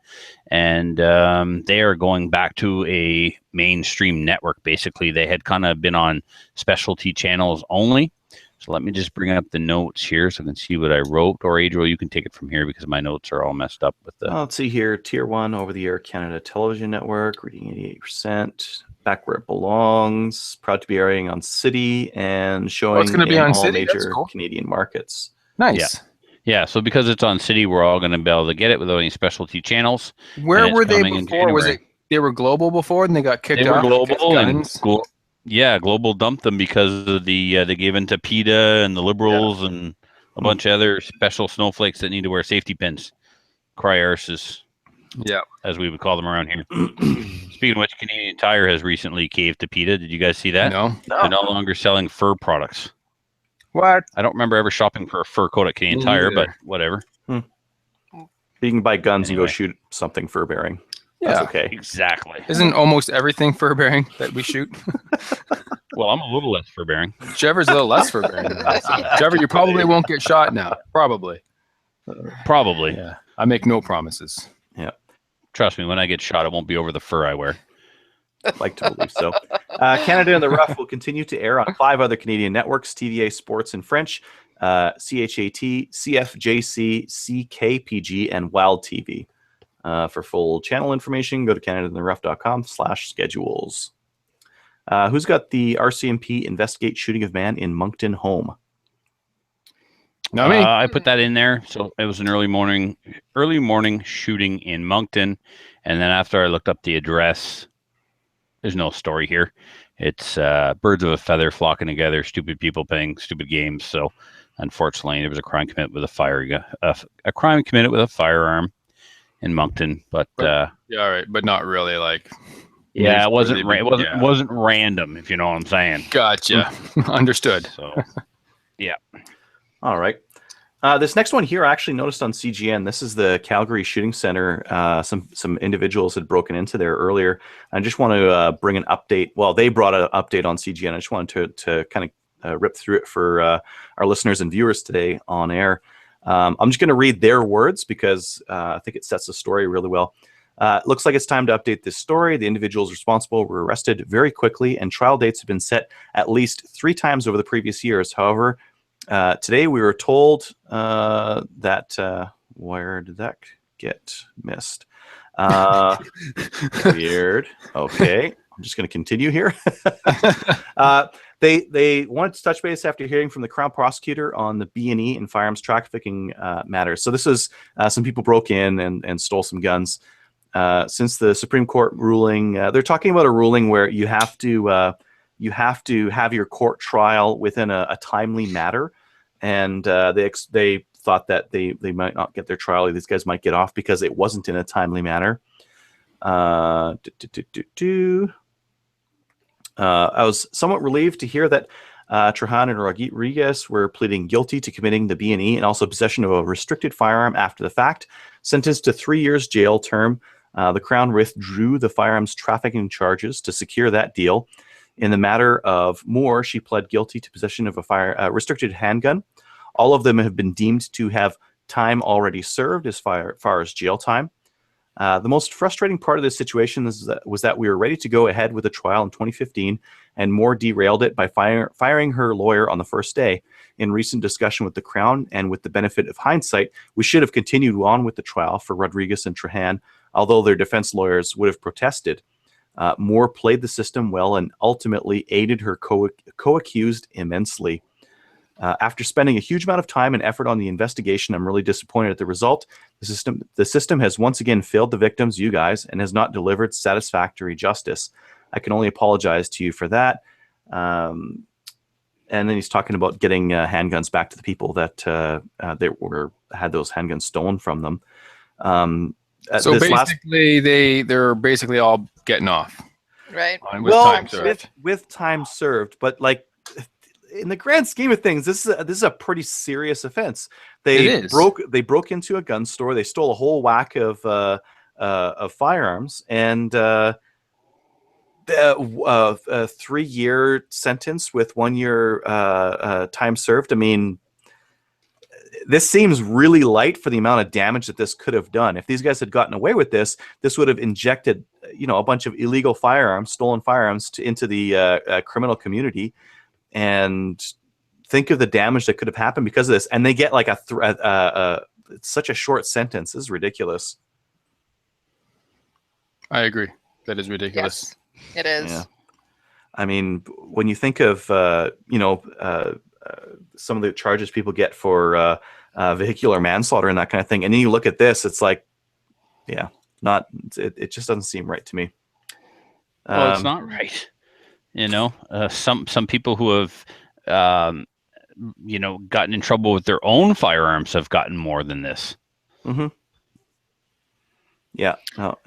and they are going back to a mainstream network. Basically, they had kind of been on specialty channels only. So let me just bring up the notes here so I can see what I wrote. Or Adriel, you can take it from here because my notes are all messed up with the. Let's see here. Tier 1 over-the-air Canada Television Network, reading 88%. Back where it belongs. Proud to be airing on City and showing it's going to be on all City. That's major cool. Canadian markets. Nice. Yeah, so because it's on City, we're all going to be able to get it without any specialty channels. Where it's were they coming in before? Was January. it they were global before and they got kicked They were off? global and guns? Global dumped them because of the they gave in to PETA and the Liberals and a bunch of other special snowflakes that need to wear safety pins. Cry arses, as we would call them around here. Speaking of which, Canadian Tire has recently caved to PETA. Did you guys see that? No. They're no longer selling fur products. What? I don't remember ever shopping for a fur coat at Canadian Me Tire, neither. but whatever. You can buy guns and Anyway. go shoot something fur bearing. Yeah. That's okay. Exactly. Isn't almost everything fur bearing that we shoot? Well, I'm a little less fur bearing. Trevor's a little less fur bearing than that. So. Trevor, you probably won't get shot now. Probably. Probably. Yeah. I make no promises. Trust me, when I get shot, it won't be over the fur I wear. Like to believe so. Canada in the Rough will continue to air on 5 other Canadian networks: TVA Sports in French, CHAT, CFJC, CKPG, and Wild TV. For full channel information, go to canadaintherough.com/schedules. Who's got the RCMP investigate shooting of man in Moncton home? Not me. I put that in there. So it was an early morning shooting in Moncton. And then after I looked up the address, there's no story here. It's birds of a feather flocking together, stupid people playing stupid games. So unfortunately, there was a crime committed with a firearm in Moncton. But yeah, all right, but not really like. yeah, it wasn't Yeah. wasn't random, if you know what I'm saying. Gotcha. Understood. So yeah. All right. This next one here I actually noticed on CGN. This is the Calgary Shooting Center. Some individuals had broken into there earlier. I just want to bring an update. Well, they brought an update on CGN. I just wanted to kind of rip through it for our listeners and viewers today on air. I'm just going to read their words because I think it sets the story really well. Looks like it's time to update this story. The individuals responsible were arrested very quickly, and trial dates have been set at least 3 times over the previous years. However, today we were told that where did that get missed? Weird. Okay, I'm just going to continue here. They wanted to touch base after hearing from the Crown Prosecutor on the B&E and firearms trafficking matters. So this is some people broke in and stole some guns. Since the Supreme Court ruling, they're talking about a ruling where you have to have your court trial within a timely matter, and they thought that they might not get their trial. These guys might get off because it wasn't in a timely manner. I was somewhat relieved to hear that Trahan and Rodriguez were pleading guilty to committing the B&E and also possession of a restricted firearm after the fact. Sentenced to 3 years jail term, the Crown withdrew the firearms trafficking charges to secure that deal. In the matter of Moore, she pled guilty to possession of a restricted handgun. All of them have been deemed to have time already served as far as jail time. The most frustrating part of this situation was that we were ready to go ahead with the trial in 2015, and Moore derailed it by firing her lawyer on the first day. In recent discussion with the Crown, and with the benefit of hindsight, we should have continued on with the trial for Rodriguez and Trahan, although their defense lawyers would have protested. Moore played the system well and ultimately aided her co-accused immensely. After spending a huge amount of time and effort on the investigation, I'm really disappointed at the result. The system has once again failed the victims, you guys, and has not delivered satisfactory justice. I can only apologize to you for that. And then he's talking about getting handguns back to the people that had those handguns stolen from them. So basically, they're basically all getting off, Right. With time served, but like, in the grand scheme of things, this is a pretty serious offense. They broke into a gun store. They stole a whole whack of firearms, and a 3-year sentence with 1 year time served. I mean, this seems really light for the amount of damage that this could have done. If these guys had gotten away with this would have injected, a bunch of illegal firearms, stolen firearms into the criminal community. And think of the damage that could have happened because of this. And they get like such a short sentence. This is ridiculous. I agree. That is ridiculous. Yes, it is. Yeah. I mean, when you think of, some of the charges people get for vehicular manslaughter and that kind of thing, and then you look at this, it's like, yeah, it just doesn't seem right to me. Well, it's not right. Some people who have, gotten in trouble with their own firearms have gotten more than this. Mm-hmm. Yeah, no,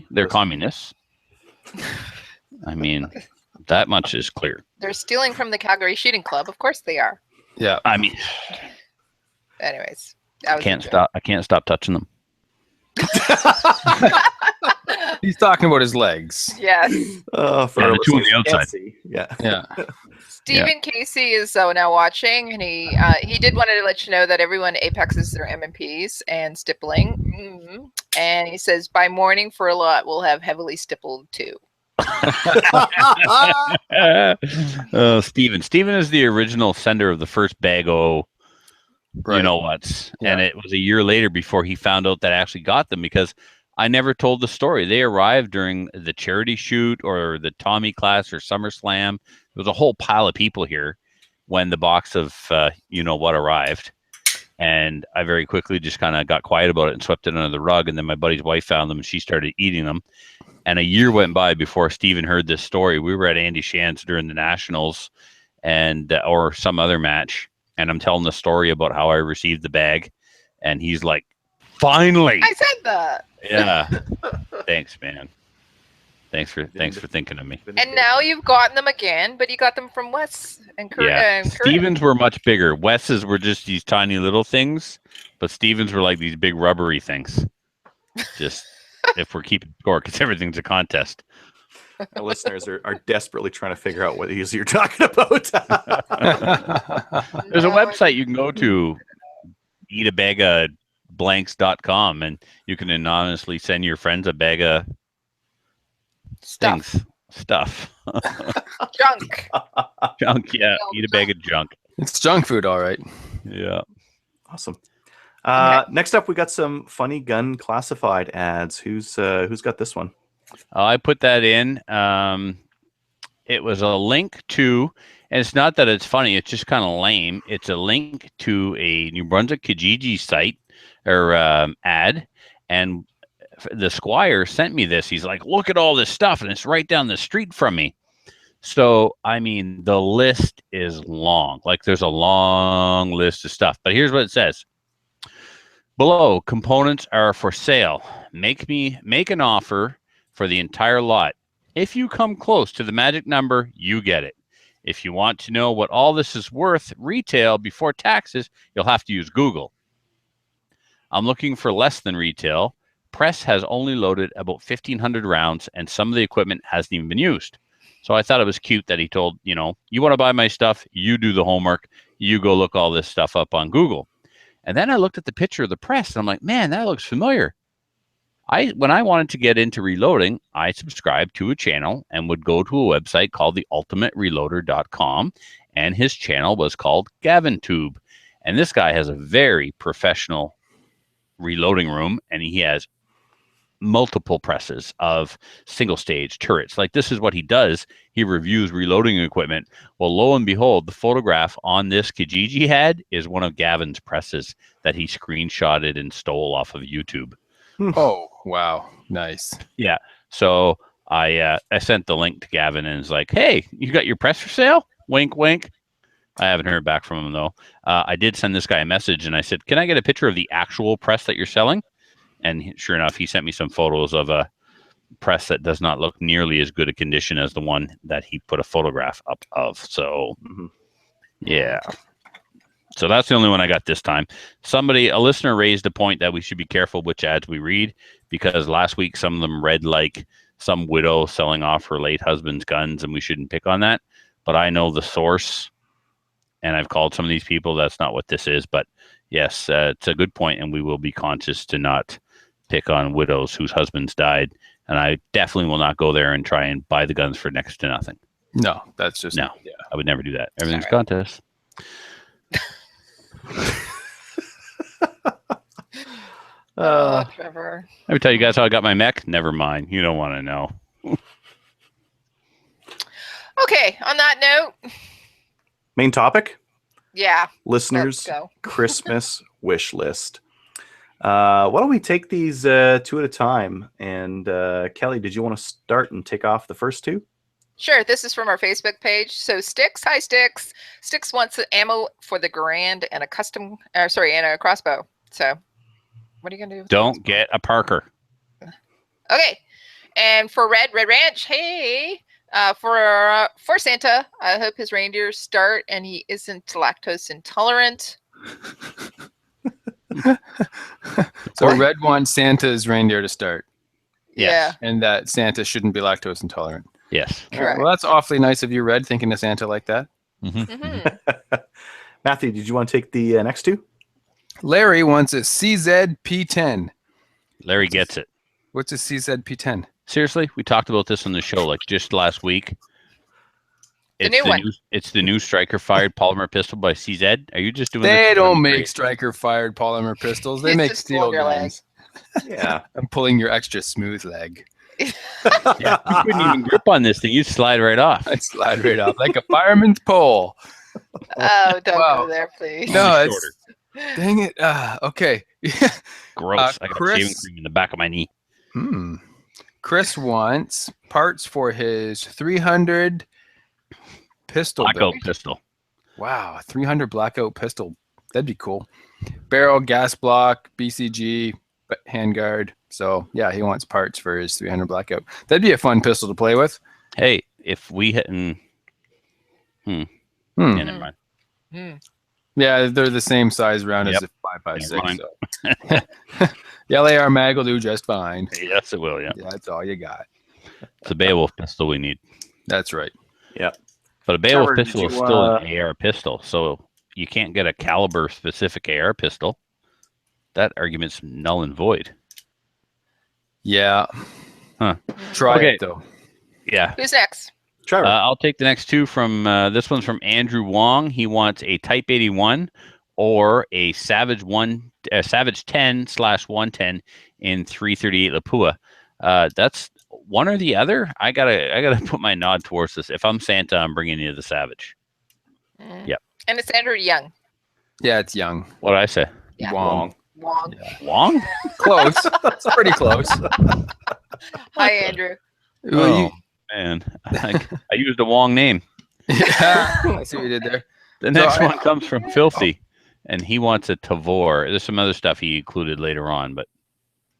they're communists. I mean, that much is clear. They're stealing from the Calgary Shooting Club. Of course they are. Yeah. I mean, anyways, I can't stop touching them. He's talking about his legs. Yes. For the two on the outside. Yeah. Stephen Casey is now watching, and he did want to let you know that everyone apexes their MMPs and stippling. Mm-hmm. And he says by morning for a lot we'll have heavily stippled too. Stephen is the original sender of the first bag-o Right. you know what's. Yeah. And it was a year later before he found out that I actually got them, because I never told the story. They arrived during the charity shoot or the Tommy class or SummerSlam. There was a whole pile of people here when the box of what arrived. And I very quickly just kind of got quiet about it and swept it under the rug. And then my buddy's wife found them and she started eating them. And a year went by before Stephen heard this story. We were at Andy Shan's during the Nationals and or some other match. And I'm telling the story about how I received the bag. And he's like, finally. I said that. Yeah. Thanks, man. Thanks for thinking of me. And now you've gotten them again, but you got them from Wes and Kurt. Yeah, And Kurt. Stevens were much bigger. Wes's were just these tiny little things, but Stevens were like these big rubbery things. Just if we're keeping score, because everything's a contest. Our listeners are desperately trying to figure out what it is you're talking about. There's a website you can go to, eatabagofblanks.com, and you can anonymously send your friends a bag of stuff. Junk. Junk, yeah. Eat a bag of junk. It's junk food, all right. Yeah. Awesome. Okay. Next up, we got some funny gun classified ads. Who's got this one? I put that in. It was a link to, and it's not that it's funny, it's just kind of lame. It's a link to a New Brunswick Kijiji site or ad, and the Squire sent me this. He's like, look at all this stuff, and it's right down the street from me. So, I mean, the list is long. Like, there's a long list of stuff. But here's what it says. Below, components are for sale. Make an offer for the entire lot. If you come close to the magic number, you get it. If you want to know what all this is worth retail before taxes, you'll have to use Google. I'm looking for less than retail. Press has only loaded about 1,500 rounds, and some of the equipment hasn't even been used. So I thought it was cute that he told, you want to buy my stuff, you do the homework, you go look all this stuff up on Google. And then I looked at the picture of the press, and I'm like, man, that looks familiar. When I wanted to get into reloading, I subscribed to a channel and would go to a website called theultimatereloader.com, and his channel was called GavinTube. And this guy has a very professional reloading room, and he has multiple presses of single stage turrets. Like, this is what he does. He reviews reloading equipment. Well, lo and behold, the photograph on this Kijiji head is one of Gavin's presses that he screenshotted and stole off of YouTube. Oh, wow. Nice. Yeah. So I sent the link to Gavin, and it's like, hey, you got your press for sale? Wink, wink. I haven't heard back from him, though. I did send this guy a message, and I said, can I get a picture of the actual press that you're selling? And sure enough, he sent me some photos of a press that does not look nearly as good a condition as the one that he put a photograph up of. So, yeah. So that's the only one I got this time. A listener raised a point that we should be careful which ads we read, because last week some of them read like some widow selling off her late husband's guns, and we shouldn't pick on that. But I know the source, and I've called some of these people. That's not what this is. But yes, it's a good point, and we will be conscious to not pick on widows whose husbands died. And I definitely will not go there and try and buy the guns for next to nothing. No, that's just no. Yeah. I would never do that. Everything's a contest. Trevor. Let me tell you guys how I got my mech. Never mind. You don't want to know. Okay. On that note, Main topic. yeah. Listeners, Let's go. Christmas wish list. Why don't we take these two at a time? And Kelly, did you want to start and take off the first two? Sure. This is from our Facebook page. So Sticks, hi Sticks. Sticks wants ammo for the Grand and a and a crossbow. So what are you gonna do? Don't get a Parker. Okay. And for Red Ranch, hey. For Santa, I hope his reindeers start and he isn't lactose intolerant. So Red wants Santa's reindeer to start, Yeah. and that Santa shouldn't be lactose intolerant. Yes. Correct. Well, that's awfully nice of you, Red, thinking of Santa like that. Mhm. Matthew, did you want to take the next two? Larry wants a CZP10. Larry gets it. What's a CZP10? Seriously, we talked about this on the show like just last week. It's the new striker-fired polymer pistol by CZ. Are you just doing? They don't make striker-fired polymer pistols. They It's make just steel pull your leg. guns. Yeah. I'm pulling your extra smooth leg. Yeah, you couldn't even grip on this thing. You'd slide right off. I slide right off like a fireman's pole. Oh, don't Wow. go there, please. No, Shorter. it's dang it. Okay. Gross. I got Chris- shaving cream in the back of my knee. Chris wants parts for his 300 pistol. Blackout build. pistol. Wow, 300 blackout pistol. That'd be cool. Barrel, gas block, BCG, handguard. So yeah, he wants parts for his 300 Blackout. That'd be a fun pistol to play with. Hey, if we hit yeah, never mind. Yeah, they're the same size round as Yep. a 5.56. mind. So. The LAR mag will do just fine. Yes, it will. Yeah, Yeah, that's all you got. it's a Beowulf pistol we need. That's right. Yeah. But a Beowulf Trevor, did pistol is you, still an AR pistol, so you can't get a caliber specific AR pistol. That argument's null and void. Yeah. Huh. Try Okay. it though. Yeah. Who's next? Trevor. I'll take the next two from this one's from Andrew Wong. He wants a Type 81 or a Savage 10/110 in 338 Lapua. That's one or the other. I gotta put my nod towards this. If I'm Santa, I'm bringing you the Savage. Yep. And it's Andrew Young. Yeah, it's young. What did I say? Yeah. Wong. Wong. Wong? Close. It's pretty close. Hi, Andrew. Oh, man. I used a Wong name. Yeah, I see what you did there. The next one comes from Filthy, and he wants a Tavor. There's some other stuff he included later on, but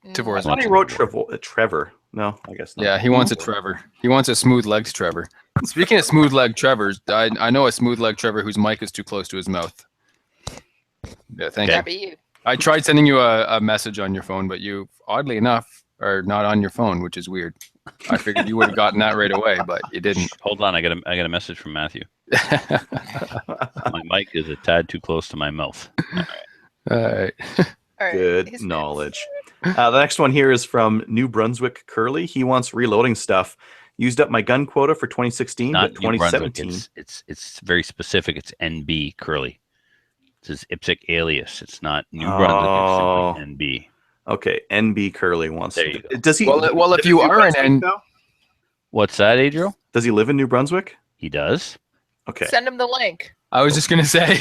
Tavor I is thought he wrote Trevor. No, I guess not. Yeah, he wants a Trevor. He wants a smooth-legged Trevor. Speaking of smooth-legged Trevors, I know a smooth-legged Trevor whose mic is too close to his mouth. Yeah, thank That'd you. be you. I tried sending you a message on your phone, but you, oddly enough, are not on your phone, which is weird. I figured you would have gotten that right away, but you didn't. hold on. I got a message from Matthew. My mic is a tad too close to my mouth. All right. All right. Good Who's knowledge. The next one here is from New Brunswick Curly. He wants reloading stuff. Used up my gun quota for 2016, Not but New Brunswick. 2017. It's very specific. It's NB Curly. It's his IPSC alias. It's not New Brunswick. It's simply NB. Okay, NB Curly wants There to. you go. Does he? Well, if live you in New are an Brunswick, N, though? What's that, Adriel? Does he live in New Brunswick? He does. Okay. Send him the link. I was just gonna say,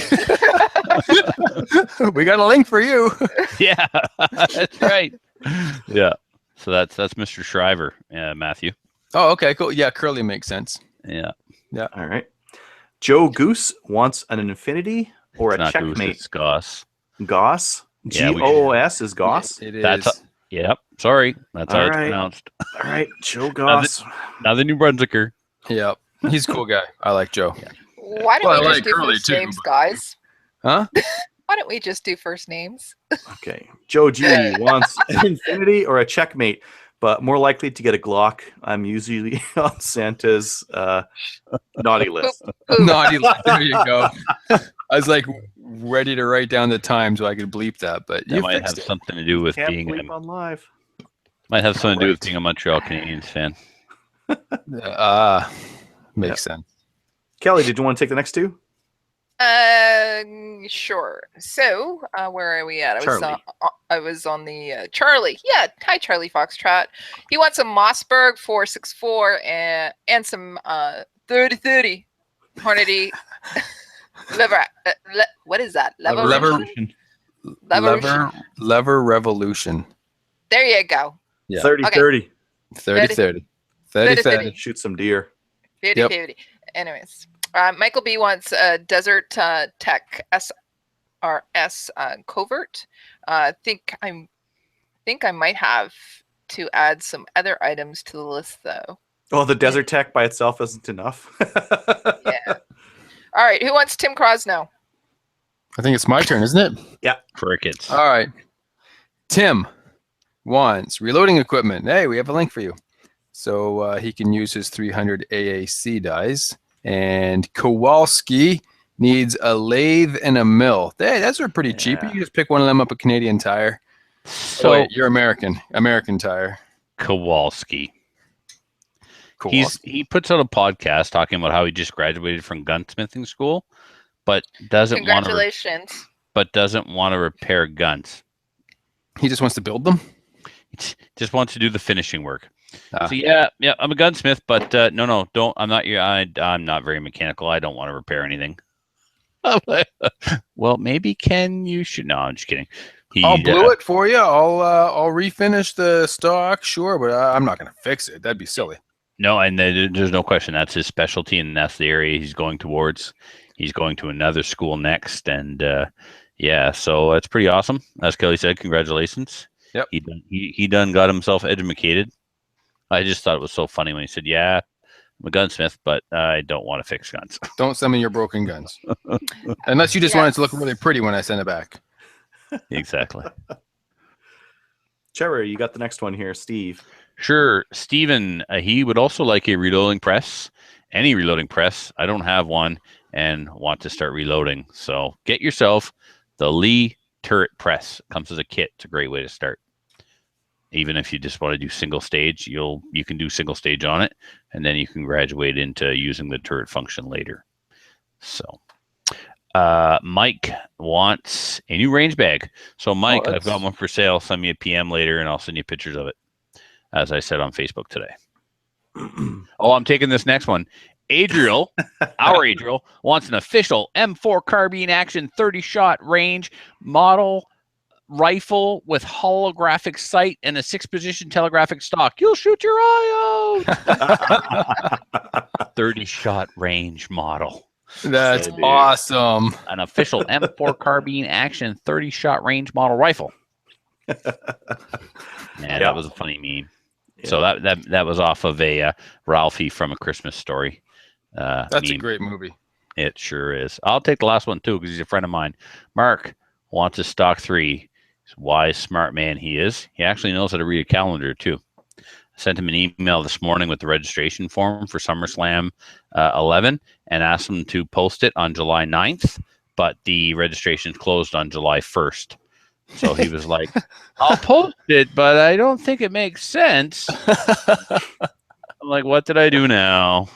we got a link for you. Yeah, that's right. Yeah. So that's Mr. Shriver, Matthew. Oh, okay, cool. Yeah, Curly makes sense. Yeah. All right. Joe Goose wants an Infinity or It's a not Goose, Checkmate. it's Goss. Goss. Yeah, we- GOOS is Goss. It is. That's yep. Sorry, that's how All it's right. pronounced. All right, Joe Goss. Now the New Brunswicker. Yeah, he's a cool guy. I like Joe. Why don't Well, we I just like do Curly first too, names, but- guys? Huh? Why don't we just do first names? Okay. Joe G wants an Infinity or a Checkmate, but more likely to get a Glock. I'm usually on Santa's naughty list. Naughty. There you go. I was like ready to write down the time so I could bleep that, but That you might fixed have it. something to do with Can't being bleep on live. might have something to do with Right. being a Montreal Canadiens fan. Makes Yep. sense. Kelly, did you want to take the next two? Sure. So, where are we at? Charlie. I was on the Charlie. Yeah. Hi, Charlie Foxtrot. He wants a Mossberg 464 and some 3030 Hornady lever. What is that? Lever revolution. There you go. Yeah. 30-30. 30-30. 30-30. 30-30. Shoot some deer. 50 Yep. 50. Anyways, Michael B wants a Desert Tech SRS Covert. Think I might have to add some other items to the list though. Oh, the Desert Tech by itself isn't enough. Yeah. All right. Who wants Tim Crosno? I think it's my turn, isn't it? Crickets. All right. Tim wants reloading equipment. Hey, we have a link for you. So he can use his 300 AAC dies. And Kowalski needs a lathe and a mill. Hey, those are pretty cheap. You Yeah. can just pick one of them up at Canadian Tire. So Wait, you're American. American Tire. Kowalski. Kowalski. He puts out a podcast talking about how he just graduated from gunsmithing school, but doesn't want to Congratulations. repair guns. He just wants to build them? He just wants to do the finishing work. Ah. So yeah, I'm a gunsmith, but no, don't. I'm not. I'm not very mechanical. I don't want to repair anything. Well, maybe Ken, you should. No, I'm just kidding. I'll glue it for you. I'll refinish the stock, sure, but I'm not going to fix it. That'd be silly. No, and there's no question that's his specialty, and that's the area he's going towards. He's going to another school next, and yeah, so that's pretty awesome. As Kelly said, congratulations. Yep. He done got himself educated. I just thought it was so funny when he said, "Yeah, I'm a gunsmith, but I don't want to fix guns." Don't send me your broken guns. Unless you just want it to look really pretty when I send it back. Exactly. Cherry, you got the next one here, Steve. Sure. Steven, he would also like a reloading press. Any reloading press. I don't have one and want to start reloading. So get yourself the Lee turret press. Comes as a kit. It's a great way to start. Even if you just want to do single stage, you can do single stage on it, and then you can graduate into using the turret function later. So Mike wants a new range bag. So Mike, I've got one for sale. Send me a PM later and I'll send you pictures of it, as I said on Facebook today. Oh, I'm taking this next one. Adriel, our Adriel, wants an official M4 carbine action 30-shot range model rifle with holographic sight and a 6-position telegraphic stock. You'll shoot your eye out. 30-shot range model. That's awesome. An official M4 carbine action 30-shot range model rifle. Man, that was a funny meme. Yeah. So that was off of a Ralphie from A Christmas Story. That's meme. a great movie. It sure is. I'll take the last one too because he's a friend of mine. Mark wants a stock 3. He's a wise, smart man he is. He actually knows how to read a calendar too. I sent him an email this morning with the registration form for SummerSlam 11 and asked him to post it on July 9th, but the registration closed on July 1st. So he was like, I'll post it, but I don't think it makes sense. I'm like, what did I do now?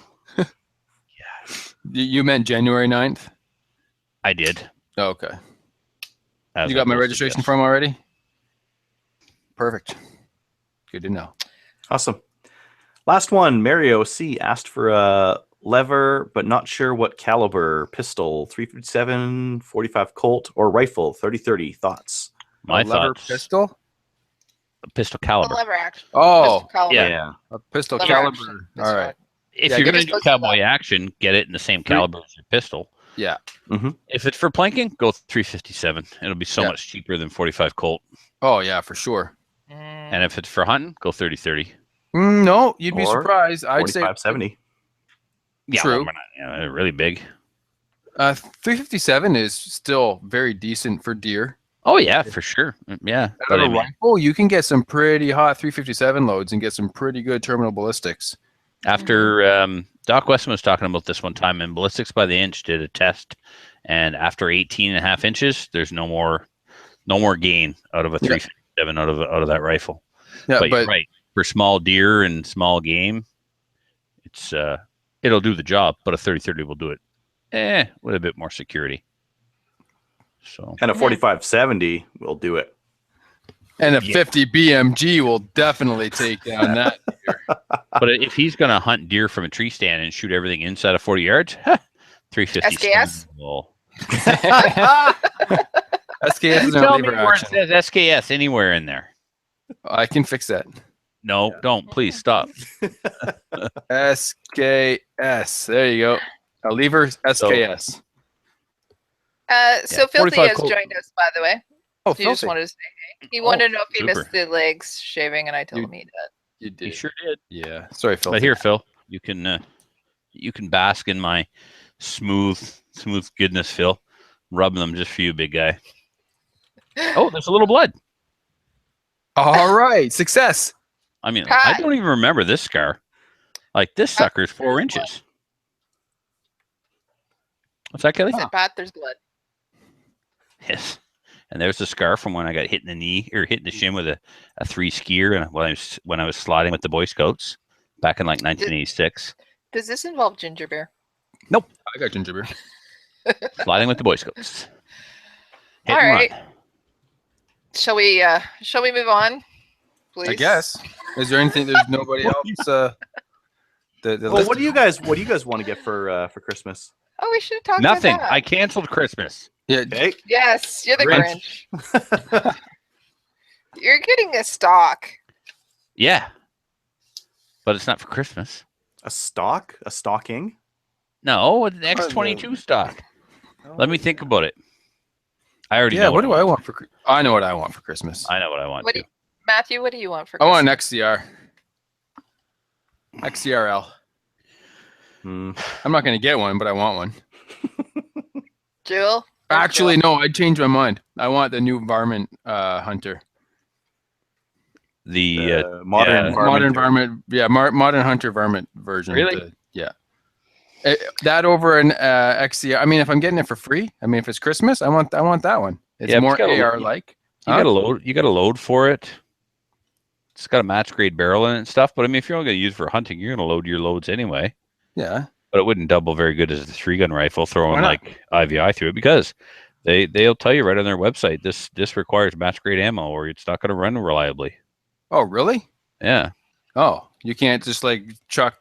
You meant January 9th? I did. Oh, okay. You got my registration form already? Perfect. Good to know. Awesome. Last one. Mario C. asked for a lever, but not sure what caliber. Pistol, 357, 45 Colt, or rifle, 30-30. Thoughts? My lever thoughts. Pistol? A pistol caliber. A lever action. Oh, Pistol caliber. Yeah. A pistol Lever caliber. action. All right. If Yeah, you're get going to do supposed to cowboy that. action, get it in the same caliber as your pistol. Yeah. Mm-hmm. If it's for planking, go 357. It'll be so much cheaper than 45 Colt. Oh, yeah, for sure. And if it's for hunting, go 30-30. No, you'd be Or surprised. I'd say 45-70. Yeah, True. well, we're not, they're really big. 357 is still very decent for deer. Oh, yeah, for sure. Yeah. Out But of I a mean, rifle, you can get some pretty hot 357 loads and get some pretty good terminal ballistics. after Doc Weston was talking about this one time, and Ballistics by the Inch did a test, and after 18.5 inches, there's no more gain out of a 357 out of that rifle. Yeah, but you're right. For small deer and small game, it's it'll do the job, but a 30-30 will do it with a bit more security. So And a 45-70 will do it. And a 50 BMG will definitely take down that deer. But if he's going to hunt deer from a tree stand and shoot everything inside of 40 yards, 350 SKS? will. SKS is Tell a me lever where it action. says SKS anywhere in there. I can fix that. No, don't. Please stop. SKS. There you go. A lever SKS. So Filthy 45 has Colt. joined us, by the way. Oh, He just filthy. wanted to say hey. He wanted to know if he super. missed the legs shaving, and I told him he did. You did. You sure did. Yeah. Sorry, Phil. But here, Phil, you can bask in my smooth goodness, Phil. Rubbing them just for you, big guy. Oh, there's a little blood. All right. Success. I mean, Hi. I don't even remember this scar. Like, this sucker's 4 inches. What's that, Kelly? I said, Pat, there's blood. Yes. And there's the scar from when I got hit in the knee or hit in the shin with a 3 skier and when I was sliding with the Boy Scouts back in like 1986. Does this involve ginger beer? I got ginger beer. Sliding with the Boy Scouts. Hit All and right. run. Shall we move on? Please. I guess. Is there anything? There's nobody else. The Well, list what do you guys want to get for Christmas? Oh, we should have talked Nothing. about that. I canceled Christmas. Yeah. Okay. Yes, you're the Grinch. Grinch. You're getting a stock. Yeah. But it's not for Christmas. A stock? A stocking? No, an X22 stock. Let me think about it. I already know. What do I want for? I know what I want for Christmas. I know what I want What to. Matthew, what do you want for I want an Christmas? XCR. XCRL. Hmm. I'm not going to get one, but I want one. Jewel? There's Actually, Jewel. no, I changed my mind. I want the new Varmint Hunter. The Modern yeah. Modern Varmint. Varmint, yeah, Modern Hunter Varmint version. Really? Yeah. That over an XCR. I mean, if I'm getting it for free, I mean, if it's Christmas, I want that one. It's Yeah, but more you gotta- AR like. You got to load. You got to load for it. It's got a match grade barrel in it and stuff. But I mean, if you're only going to use it for hunting, you're going to load your loads anyway. Yeah. But it wouldn't double very good as a 3-gun rifle throwing Why not? like IVI through it because they'll tell you right on their website this requires match grade ammo or it's not going to run reliably. Oh, really? Yeah. Oh, you can't just like chuck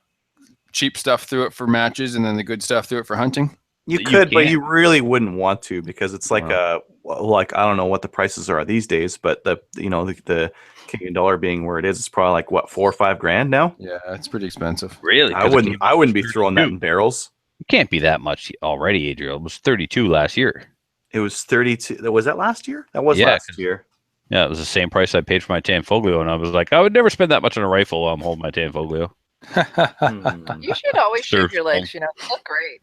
cheap stuff through it for matches and then the good stuff through it for hunting? You You could, but can't. you really wouldn't want to because it's like Wow. like I don't know what the prices are these days, but the Canadian dollar being where it is, it's probably like what, $4 or $5 now. Yeah, it's pretty expensive. Really? I wouldn't be throwing that 32. in barrels. It can't be that much already, Adriel. It was 32 last year. It was 32. Was that last year? That was Yeah, last year. Yeah, it was the same price I paid for my Tanfoglio, and I was like, I would never spend that much on a rifle while I'm holding my Tanfoglio. Hmm. You should always shave Surf your legs, you know. They look great.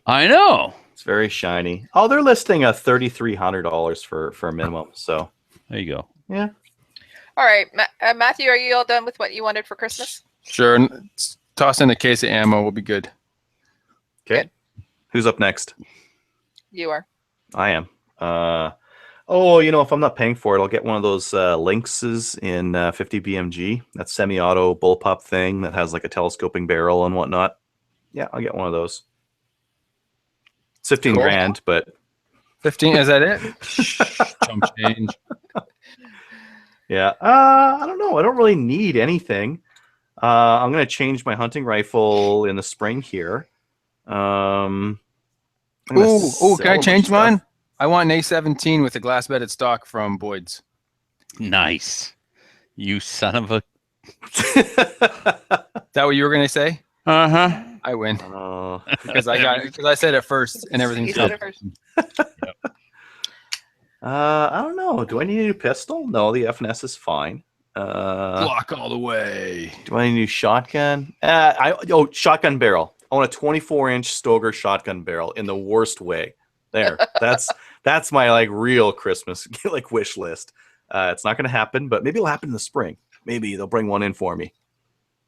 I know. It's very shiny. Oh, they're listing a $3,300 for a minimum. So There you go. yeah. All right, Matthew, are you all done with what you wanted for Christmas? Sure. Toss in a case of ammo. We'll be good. Okay. Who's up next? You are. I am. If I'm not paying for it, I'll get one of those Lynxes in 50 BMG. That semi-auto bullpup thing that has like a telescoping barrel and whatnot. Yeah, I'll get one of those. It's 15 Cool. grand, but 15, is that it? Chump change. yeah. I don't know. I don't really need anything. I'm gonna change my hunting rifle in the spring here. I'm gonna Ooh, sell can I a bunch change of mine? stuff. I want an A17 with a glass bedded stock from Boyd's. Nice. You son of a. Is that what you were gonna say? Uh-huh. I win Oh. because I said it first and everything's You said good. it first. I don't know. Do I need a new pistol? No, the FNS is fine. Block all the way. Do I need a new shotgun? Shotgun barrel. I want a 24-inch Stoeger shotgun barrel in the worst way. There. That's my like real Christmas like wish list. It's not going to happen, but maybe it'll happen in the spring. Maybe they'll bring one in for me.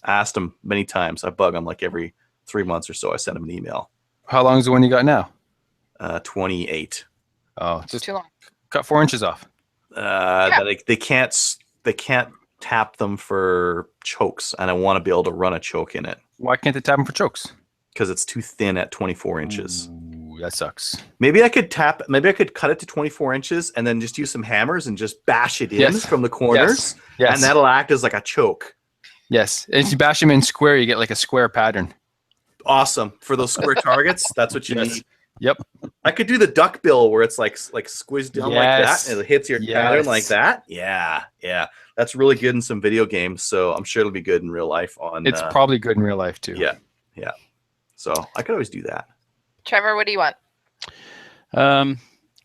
I asked them many times. I bug them like every 3 months or so. I send them an email. How long is the one you got now? 28. Oh, just Too long. cut 4 inches off. They can't tap them for chokes, and I want to be able to run a choke in it Why can't they tap them for chokes? because it's too thin at 24 inches. Ooh, that sucks. Maybe I could cut it to 24 inches and then just use some hammers and just bash it in Yes. from the corners, Yes. and that'll act as like a choke. Yes. And if you bash them in square, you get like a square pattern. Awesome for those square targets. That's what you Yes. need. Yep. I could do the duck bill where it's like squished down like that Yes. and it hits your pattern like Yes. that. Yeah, that's really good in some video games. So I'm sure it'll be good in real life. It's probably good in real life too. yeah. So I could always do that. Trevor, what do you want?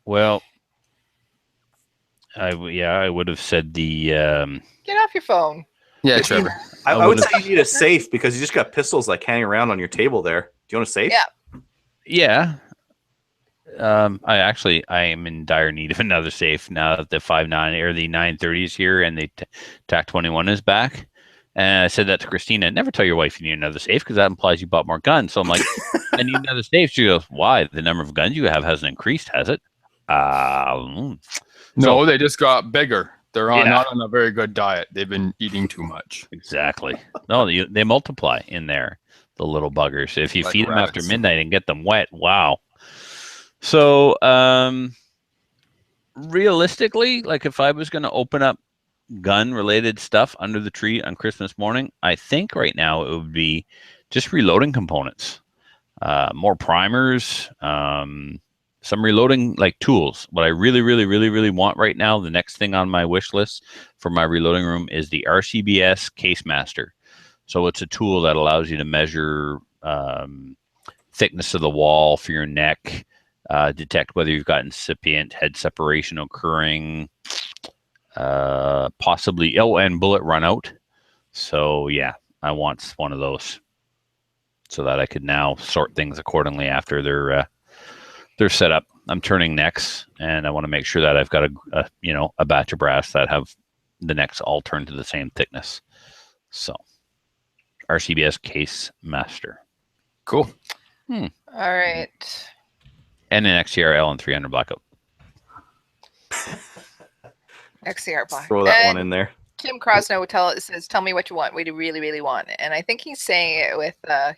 Well, I would have said the Get off your phone. Yeah, Trevor. I would say you need a safe because you just got pistols like hanging around on your table there. Do you want a safe? Yeah. I am in dire need of another safe now that the 5.9 or the 930 is here and the TAC 21 is back. And I said that to Christina. Never tell your wife you need another safe because that implies you bought more guns. So I'm like, I need another safe. She goes, why? The number of guns you have hasn't increased, has it? No, So- they just got bigger. They're Yeah. not on a very good diet. They've been eating too much. Exactly. No, they multiply in there, the little buggers. If you Like feed them after rabbits. midnight and get them wet, wow. So, realistically, like if I was going to open up gun-related stuff under the tree on Christmas morning, I think right now it would be just reloading components, more primers, some reloading like tools. What I really, really, really, really want right now, the next thing on my wish list for my reloading room is the RCBS Case Master. So it's a tool that allows you to measure thickness of the wall for your neck, detect whether you've got incipient head separation occurring, possibly and bullet run out. So yeah, I want one of those so that I could now sort things accordingly after they're set up. I'm turning necks, and I want to make sure that I've got a batch of brass that have the necks all turned to the same thickness. So RCBS Case Master. Cool. All right. And an XTR and 300 Blackout. XCR Black. Throw that And one in there. Kim Crosno says, "Tell me what you want. What do you really, really want?" And I think he's saying it with, A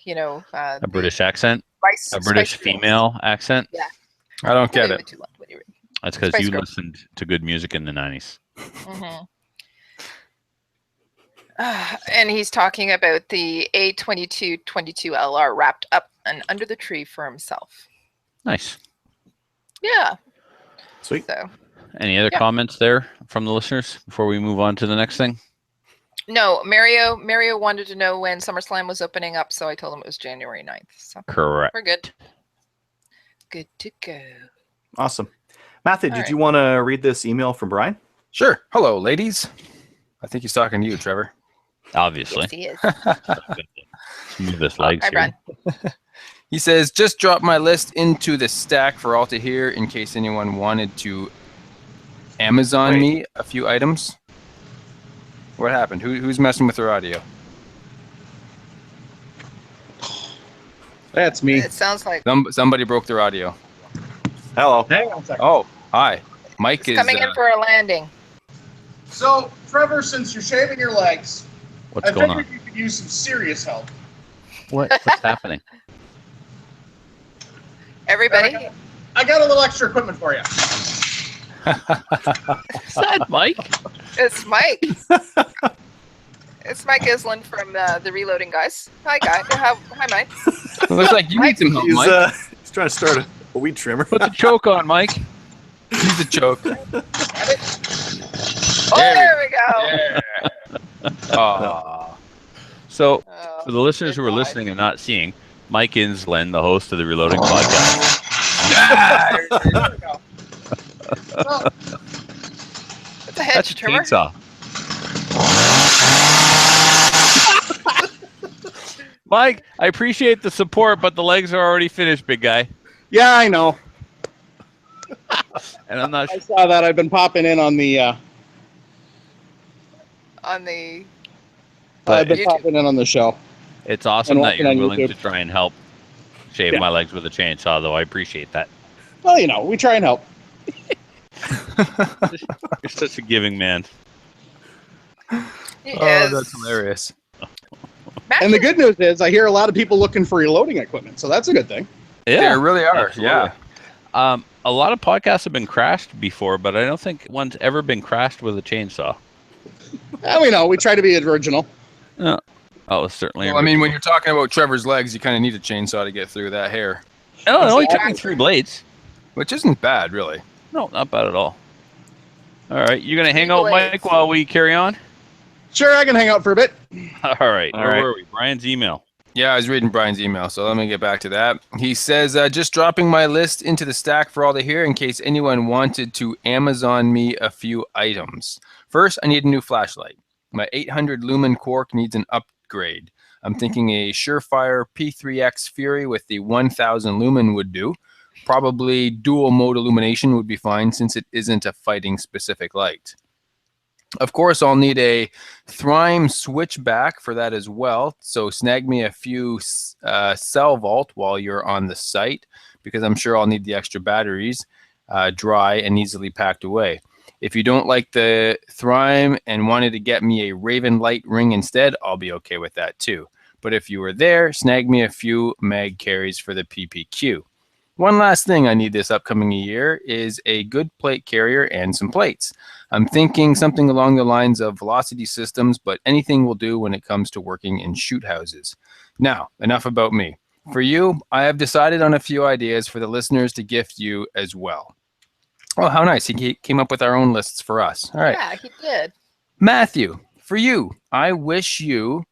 British accent? Spice, A British Spice Girls. female accent? Yeah. I don't Tell get me it. what you want. What do you really- That's because Spice you Girls. listened to good music in the 90s. Mhm. And he's talking about the A2222LR wrapped up and under the tree for himself. Nice. Yeah. Sweet. So Any other Yeah. comments there from the listeners before we move on to the next thing? no, Mario wanted to know when SummerSlam was opening up, so I told him it was January 9th. So Correct. we're good. Good to go. Awesome. Matthew, All did right. you want to read this email from Brian? Sure. Hello, ladies. I think he's talking to you, Trevor. Obviously. Yes, he is. Move this legs Hi, here. Brian. He says, just drop my list into the stack for all to hear in case anyone wanted to Amazon Wait. me a few items. What happened? Who's messing with their audio? That's me. It sounds like Somebody broke their audio. Hello. Hang on a second. Oh, hi. Mike it's is coming in for a landing. So, Trevor, since you're shaving your legs, What's I going figured on? you could use some serious help. What's happening? Everybody, I got a little extra equipment for you. Is that Mike? it's Mike. It's Mike Island from the Reloading Guys. Hi, guys. Hi, Mike. Looks like you need some help, He's, Mike. he's trying to start a weed trimmer. Put the choke on, Mike. He's a choke. Oh, there we go. Yeah. Aw. So, Oh, for the listeners who are goodbye. listening and not seeing, Mike Insland, the host of the Reloading Podcast. There we go. So, It's a hedge That's a trimmer. chainsaw. Mike, I appreciate the support, but the legs are already finished, big guy. yeah, I know. And I'm not I sure. saw that. I've been popping in on the. On the But I've been YouTube. popping in on the show. it's awesome And that watching you're on willing YouTube. to try and help shave Yeah. my legs with a chainsaw, though. I appreciate that. Well, we try and help. You're such a giving man. he Oh, is. that's hilarious. And the good news is, I hear a lot of people looking for reloading equipment, so that's a good thing. There really are. absolutely. Yeah. A lot of podcasts have been crashed before, but I don't think one's ever been crashed with a chainsaw. And we know we try to be original. Oh, it's certainly. Well, I mean, when you're talking about Trevor's legs, you kind of need a chainsaw to get through that hair, no, it only took me Exactly. 3 blades. which isn't bad, really. No, not bad at all. All right, you gonna hang 3 out, blades. Mike, while we carry on? Sure, I can hang out for a bit. All right, All where right. were we? Brian's email. Yeah, I was reading Brian's email, so let me get back to that. He says, just dropping my list into the stack for all to hear in case anyone wanted to Amazon me a few items. First, I need a new flashlight. My 800 lumen Quark needs an upgrade. I'm thinking a Surefire P3X Fury with the 1000 lumen would do. Probably dual mode illumination would be fine since it isn't a fighting specific light. Of course, I'll need a Thrime switchback for that as well. So snag me a few cell vault while you're on the site because I'm sure I'll need the extra batteries dry and easily packed away. If you don't like the Thrime and wanted to get me a Raven Light ring instead, I'll be okay with that too. But if you were there, snag me a few mag carries for the PPQ. One last thing I need this upcoming year is a good plate carrier and some plates. I'm thinking something along the lines of velocity systems, but anything will do when it comes to working in shoot houses. Now, enough about me. For you, I have decided on a few ideas for the listeners to gift you as well. Oh, how nice. He came up with our own lists for us. All right. Yeah, he did. Matthew, for you, I wish you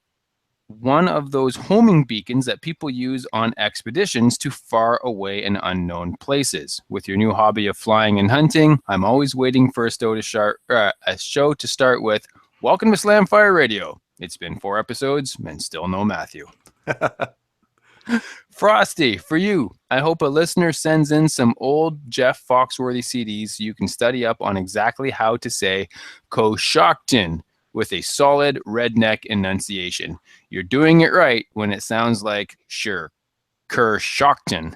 one of those homing beacons that people use on expeditions to far away and unknown places. With your new hobby of flying and hunting, I'm always waiting for a show to start with. Welcome to Slamfire Radio. It's been 4 episodes and still no Matthew. Frosty, for you, I hope a listener sends in some old Jeff Foxworthy CDs so you can study up on exactly how to say Coshocton with a solid redneck enunciation. You're doing it right when it sounds like, sure, Kershocton.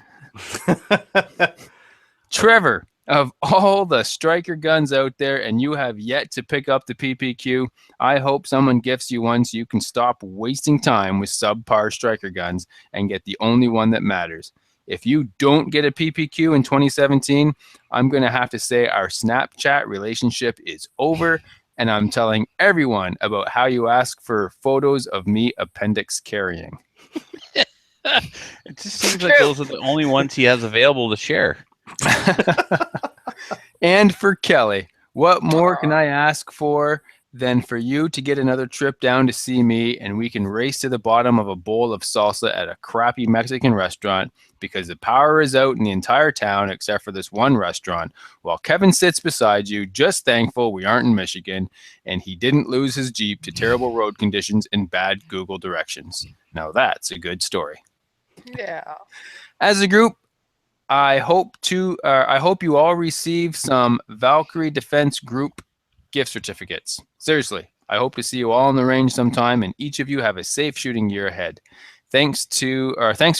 Trevor, of all the striker guns out there and you have yet to pick up the PPQ, I hope someone gifts you one so you can stop wasting time with subpar striker guns and get the only one that matters. If you don't get a PPQ in 2017, I'm going to have to say our Snapchat relationship is over, and I'm telling everyone about how you ask for photos of me appendix carrying. It just seems like those are the only ones he has available to share. And for Kelly, what more can I ask for than for you to get another trip down to see me and we can race to the bottom of a bowl of salsa at a crappy Mexican restaurant because the power is out in the entire town except for this one restaurant while Kevin sits beside you just thankful we aren't in Michigan and he didn't lose his Jeep to terrible road conditions and bad Google directions. Now that's a good story. Yeah. As a group, I hope you all receive some Valkyrie Defense Group gift certificates. Seriously, I hope to see you all in the range sometime, and each of you have a safe shooting year ahead. Thanks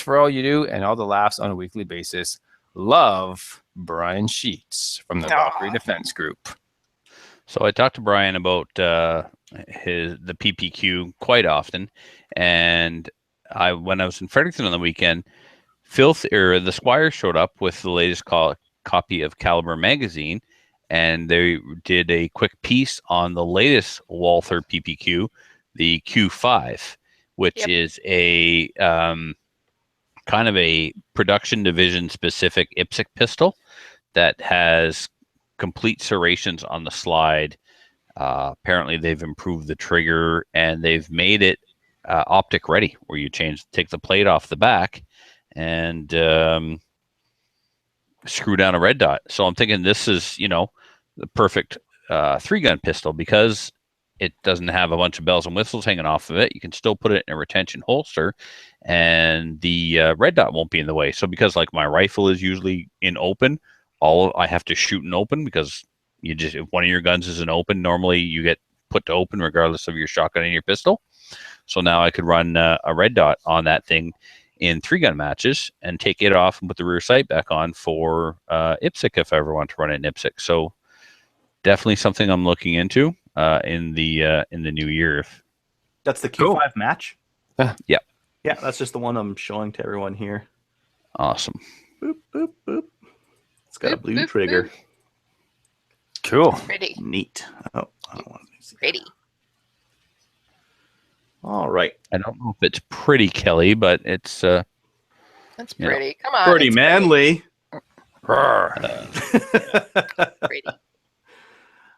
for all you do and all the laughs on a weekly basis. Love, Brian Sheets from the Valkyrie Defense Group. So I talked to Brian about the PPQ quite often, and when I was in Fredericton on the weekend, the Squire showed up with the latest copy of Caliber magazine, and they did a quick piece on the latest Walther PPQ, the Q5, which is a kind of a production division specific IPSC pistol that has complete serrations on the slide. Apparently they've improved the trigger and they've made it optic ready, where you take the plate off the back and screw down a red dot. So I'm thinking this is, the perfect 3-gun pistol because it doesn't have a bunch of bells and whistles hanging off of it. You can still put it in a retention holster and the red dot won't be in the way. So because like my rifle is usually in open, I have to shoot in open because if one of your guns is in open, normally you get put to open regardless of your shotgun and your pistol. So now I could run a red dot on that thing in 3-gun matches and take it off and put the rear sight back on for IPSC if I ever want to run it in IPSC. So definitely something I'm looking into in the new year. That's the Q5 match? Yeah. Yeah, that's just the one I'm showing to everyone here. Awesome. Boop, boop, boop. It's got a blue trigger. Boop. Cool. Pretty. Neat. Oh, I don't want to see. Pretty. All right. I don't know if it's pretty, Kelly, but it's That's pretty. Come on. Pretty it's manly. Pretty.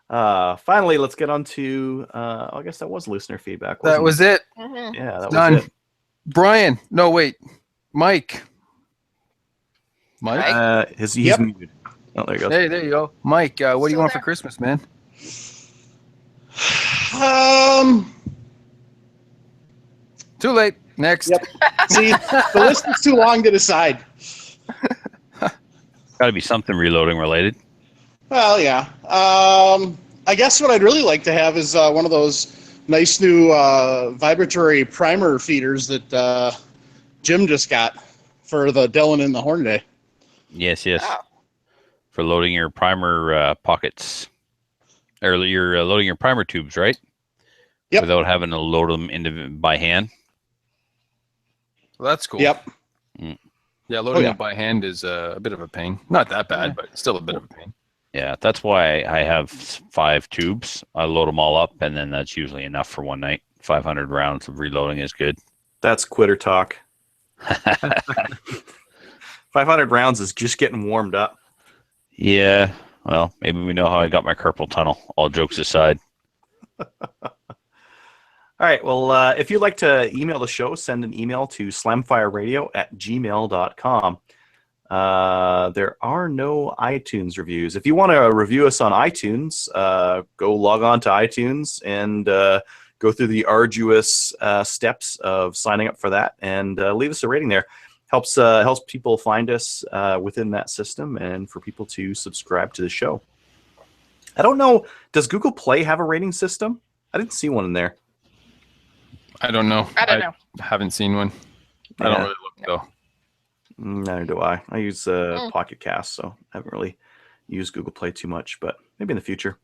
Finally, let's get on to I guess that was listener feedback. That was it. Mhm. Yeah, that Done. was it. Brian. No, wait. Mike. Mike? He's Yep. muted. Oh, there you go. Hey, there you go. Mike, what do you Still want for there. Christmas, man? Too late. Next. Yep. See, the list is too long to decide. got to be something reloading related. Well, yeah. I guess what I'd really like to have is one of those nice new vibratory primer feeders that Jim just got for the Dillon and the Hornady. Yes. Wow. For loading your primer pockets. Or you're loading your primer tubes, right? Yep. Without having to load them by hand. Well, that's cool. Yep. Yeah, loading yeah. it by hand is a bit of a pain. Not that bad, but still a bit of a pain. Yeah, that's why I have 5 tubes. I load them all up, and then that's usually enough for one night. 500 rounds of reloading is good. That's quitter talk. 500 rounds is just getting warmed up. Yeah, well, maybe we know how I got my carpal tunnel. All jokes aside. All right. Well, if you'd like to email the show, send an email to slamfireradio@gmail.com. There are no iTunes reviews. If you want to review us on iTunes, go log on to iTunes and go through the arduous steps of signing up for that and leave us a rating there. Helps people find us within that system and for people to subscribe to the show. I don't know. Does Google Play have a rating system? I didn't see one in there. I don't know. I don't know. Haven't seen one. I don't really look though. Neither do I. I use Pocket Cast, so I haven't really used Google Play too much, but maybe in the future.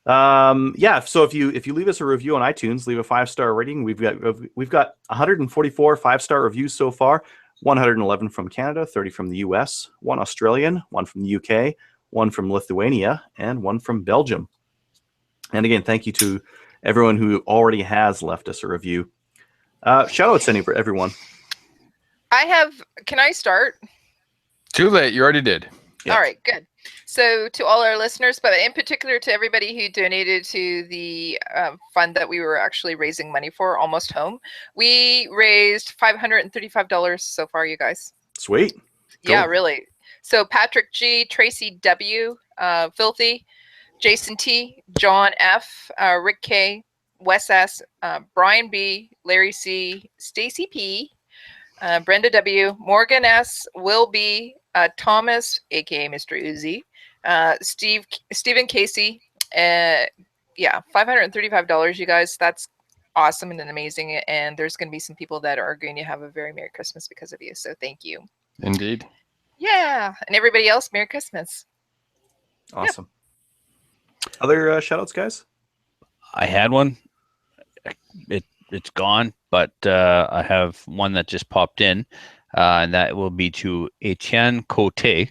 Yeah. So if you leave us a review on iTunes, leave a 5-star rating. We've got 144 5-star reviews so far. 111 from Canada, 30 from the US, 1 Australian, 1 from the UK, 1 from Lithuania, and 1 from Belgium. And again, thank you to everyone who already has left us a review. Shout outs to everyone. Can I start? Too late. You already did. Yeah. All right, good. So to all our listeners, but in particular to everybody who donated to the fund that we were actually raising money for, Almost Home, we raised $535 so far, you guys. Sweet. Yeah, Cool. really. So Patrick G, Tracy W, Filthy, Jason T, John F, Rick K, Wes S, Brian B, Larry C, Stacy P, Brenda W, Morgan S, Will B, Thomas, aka Mr. Uzi, Stephen Casey. Yeah, $535, you guys. That's awesome and amazing. And there's going to be some people that are going to have a very Merry Christmas because of you. So thank you. Indeed. Yeah. And everybody else, Merry Christmas. Awesome. Other shout outs, guys? I had one. It's gone, but I have one that just popped in, and that will be to Etienne Cote,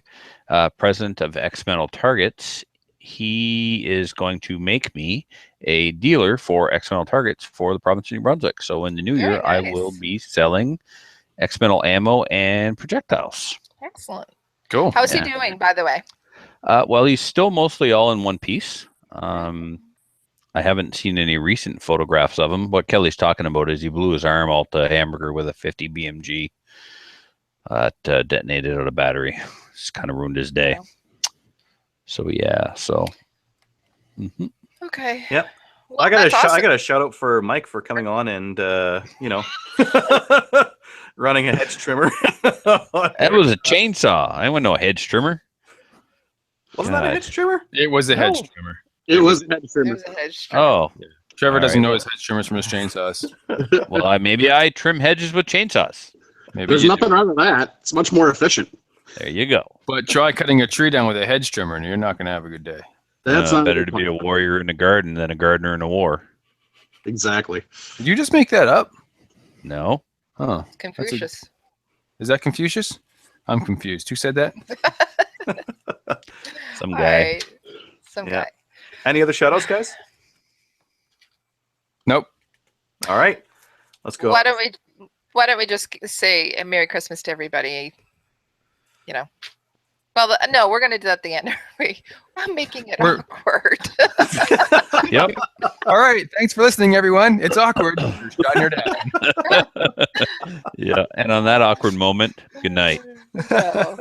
president of X Metal Targets. He is going to make me a dealer for X Metal Targets for the province of New Brunswick. So in the new year, I will be selling X Metal ammo and projectiles. Excellent. Cool. How's he doing, by the way? Well, he's still mostly all in one piece. I haven't seen any recent photographs of him. What Kelly's talking about is he blew his arm out the hamburger with a 50 BMG. Detonated out of battery. It's kind of ruined his day. Wow. So yeah. So. Okay. Yep. Well, I got awesome. a shout out for Mike for coming on and running a hedge trimmer. That was a chainsaw. I wouldn't know a hedge trimmer. Wasn't that a hedge trimmer? It was a hedge No. trimmer. It was a head It trimmer. was a hedge trimmer. Oh, Trevor All doesn't right. know his hedge trimmers from his chainsaws. well, maybe I trim hedges with chainsaws. Maybe There's you nothing do. wrong with that. It's much more efficient. There you go. But try cutting a tree down with a hedge trimmer, and you're not going to have a good day. That's not Better to be a warrior in a garden than a gardener in a war. exactly. Did you just make that up? No. Huh. Confucius. Is that Confucius? I'm confused. Who said that? Some All guy. right. Some Yeah. guy. Any other shout outs, guys? Nope. All right. Let's go. Why don't we just say a Merry Christmas to everybody? You know. Well, no, we're going to do that at the end. I'm making it awkward. Yep. All right. Thanks for listening, everyone. It's awkward. You're shutting your dad. Yeah. And on that awkward moment, good night. No.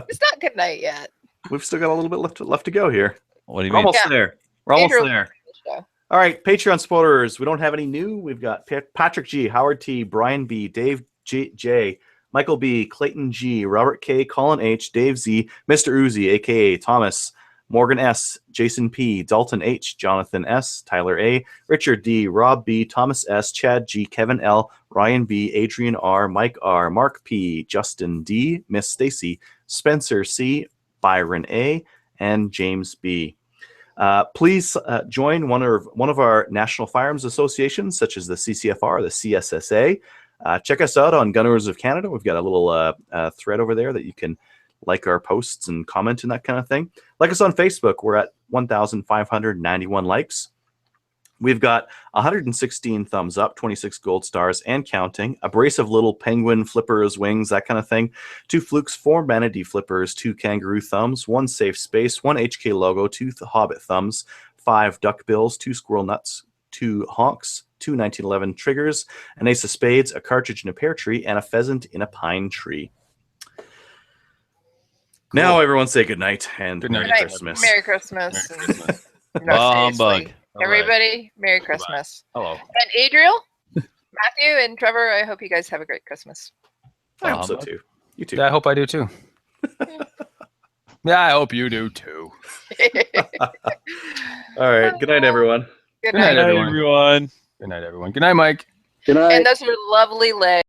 It's not good night yet. We've still got a little bit left to go here. What do you We're mean? almost Yeah. there. We're almost Andrew- there. Show. All right, Patreon supporters. We don't have any new. We've got Patrick G, Howard T, Brian B, Dave J, Michael B, Clayton G, Robert K, Colin H, Dave Z, Mr. Uzi, aka Thomas, Morgan S, Jason P, Dalton H, Jonathan S, Tyler A, Richard D, Rob B, Thomas S, Chad G, Kevin L, Ryan B, Adrian R, Mike R, Mark P, Justin D, Miss Stacy, Spencer C, Byron A, and James B. Please join one of our national firearms associations, such as the CCFR, the CSSA. Check us out on Gun Owners of Canada. We've got a little thread over there that you can like our posts and comment and that kind of thing. Like us on Facebook. We're at 1,591 likes. We've got 116 thumbs up, 26 gold stars and counting, a brace of little penguin flippers, wings, that kind of thing, 2 flukes, 4 manatee flippers, 2 kangaroo thumbs, 1 safe space, 1 HK logo, 2 hobbit thumbs, 5 duck bills, 2 squirrel nuts, 2 honks, 2 1911 triggers, an ace of spades, a cartridge in a pear tree, and a pheasant in a pine tree. Now everyone say goodnight and Good Merry night. Christmas. Merry Christmas. Merry Christmas. No, Humbug. seriously. All right. Everybody, Merry Christmas. Hello. And Adriel, Matthew, and Trevor, I hope you guys have a great Christmas. I hope so too. You too. Yeah, I hope I do too. Yeah, I hope you do too. All right. Good night, everyone. Good Good night, night. everyone. everyone. Good night, everyone. Good night, Mike. Good night. And those are lovely legs.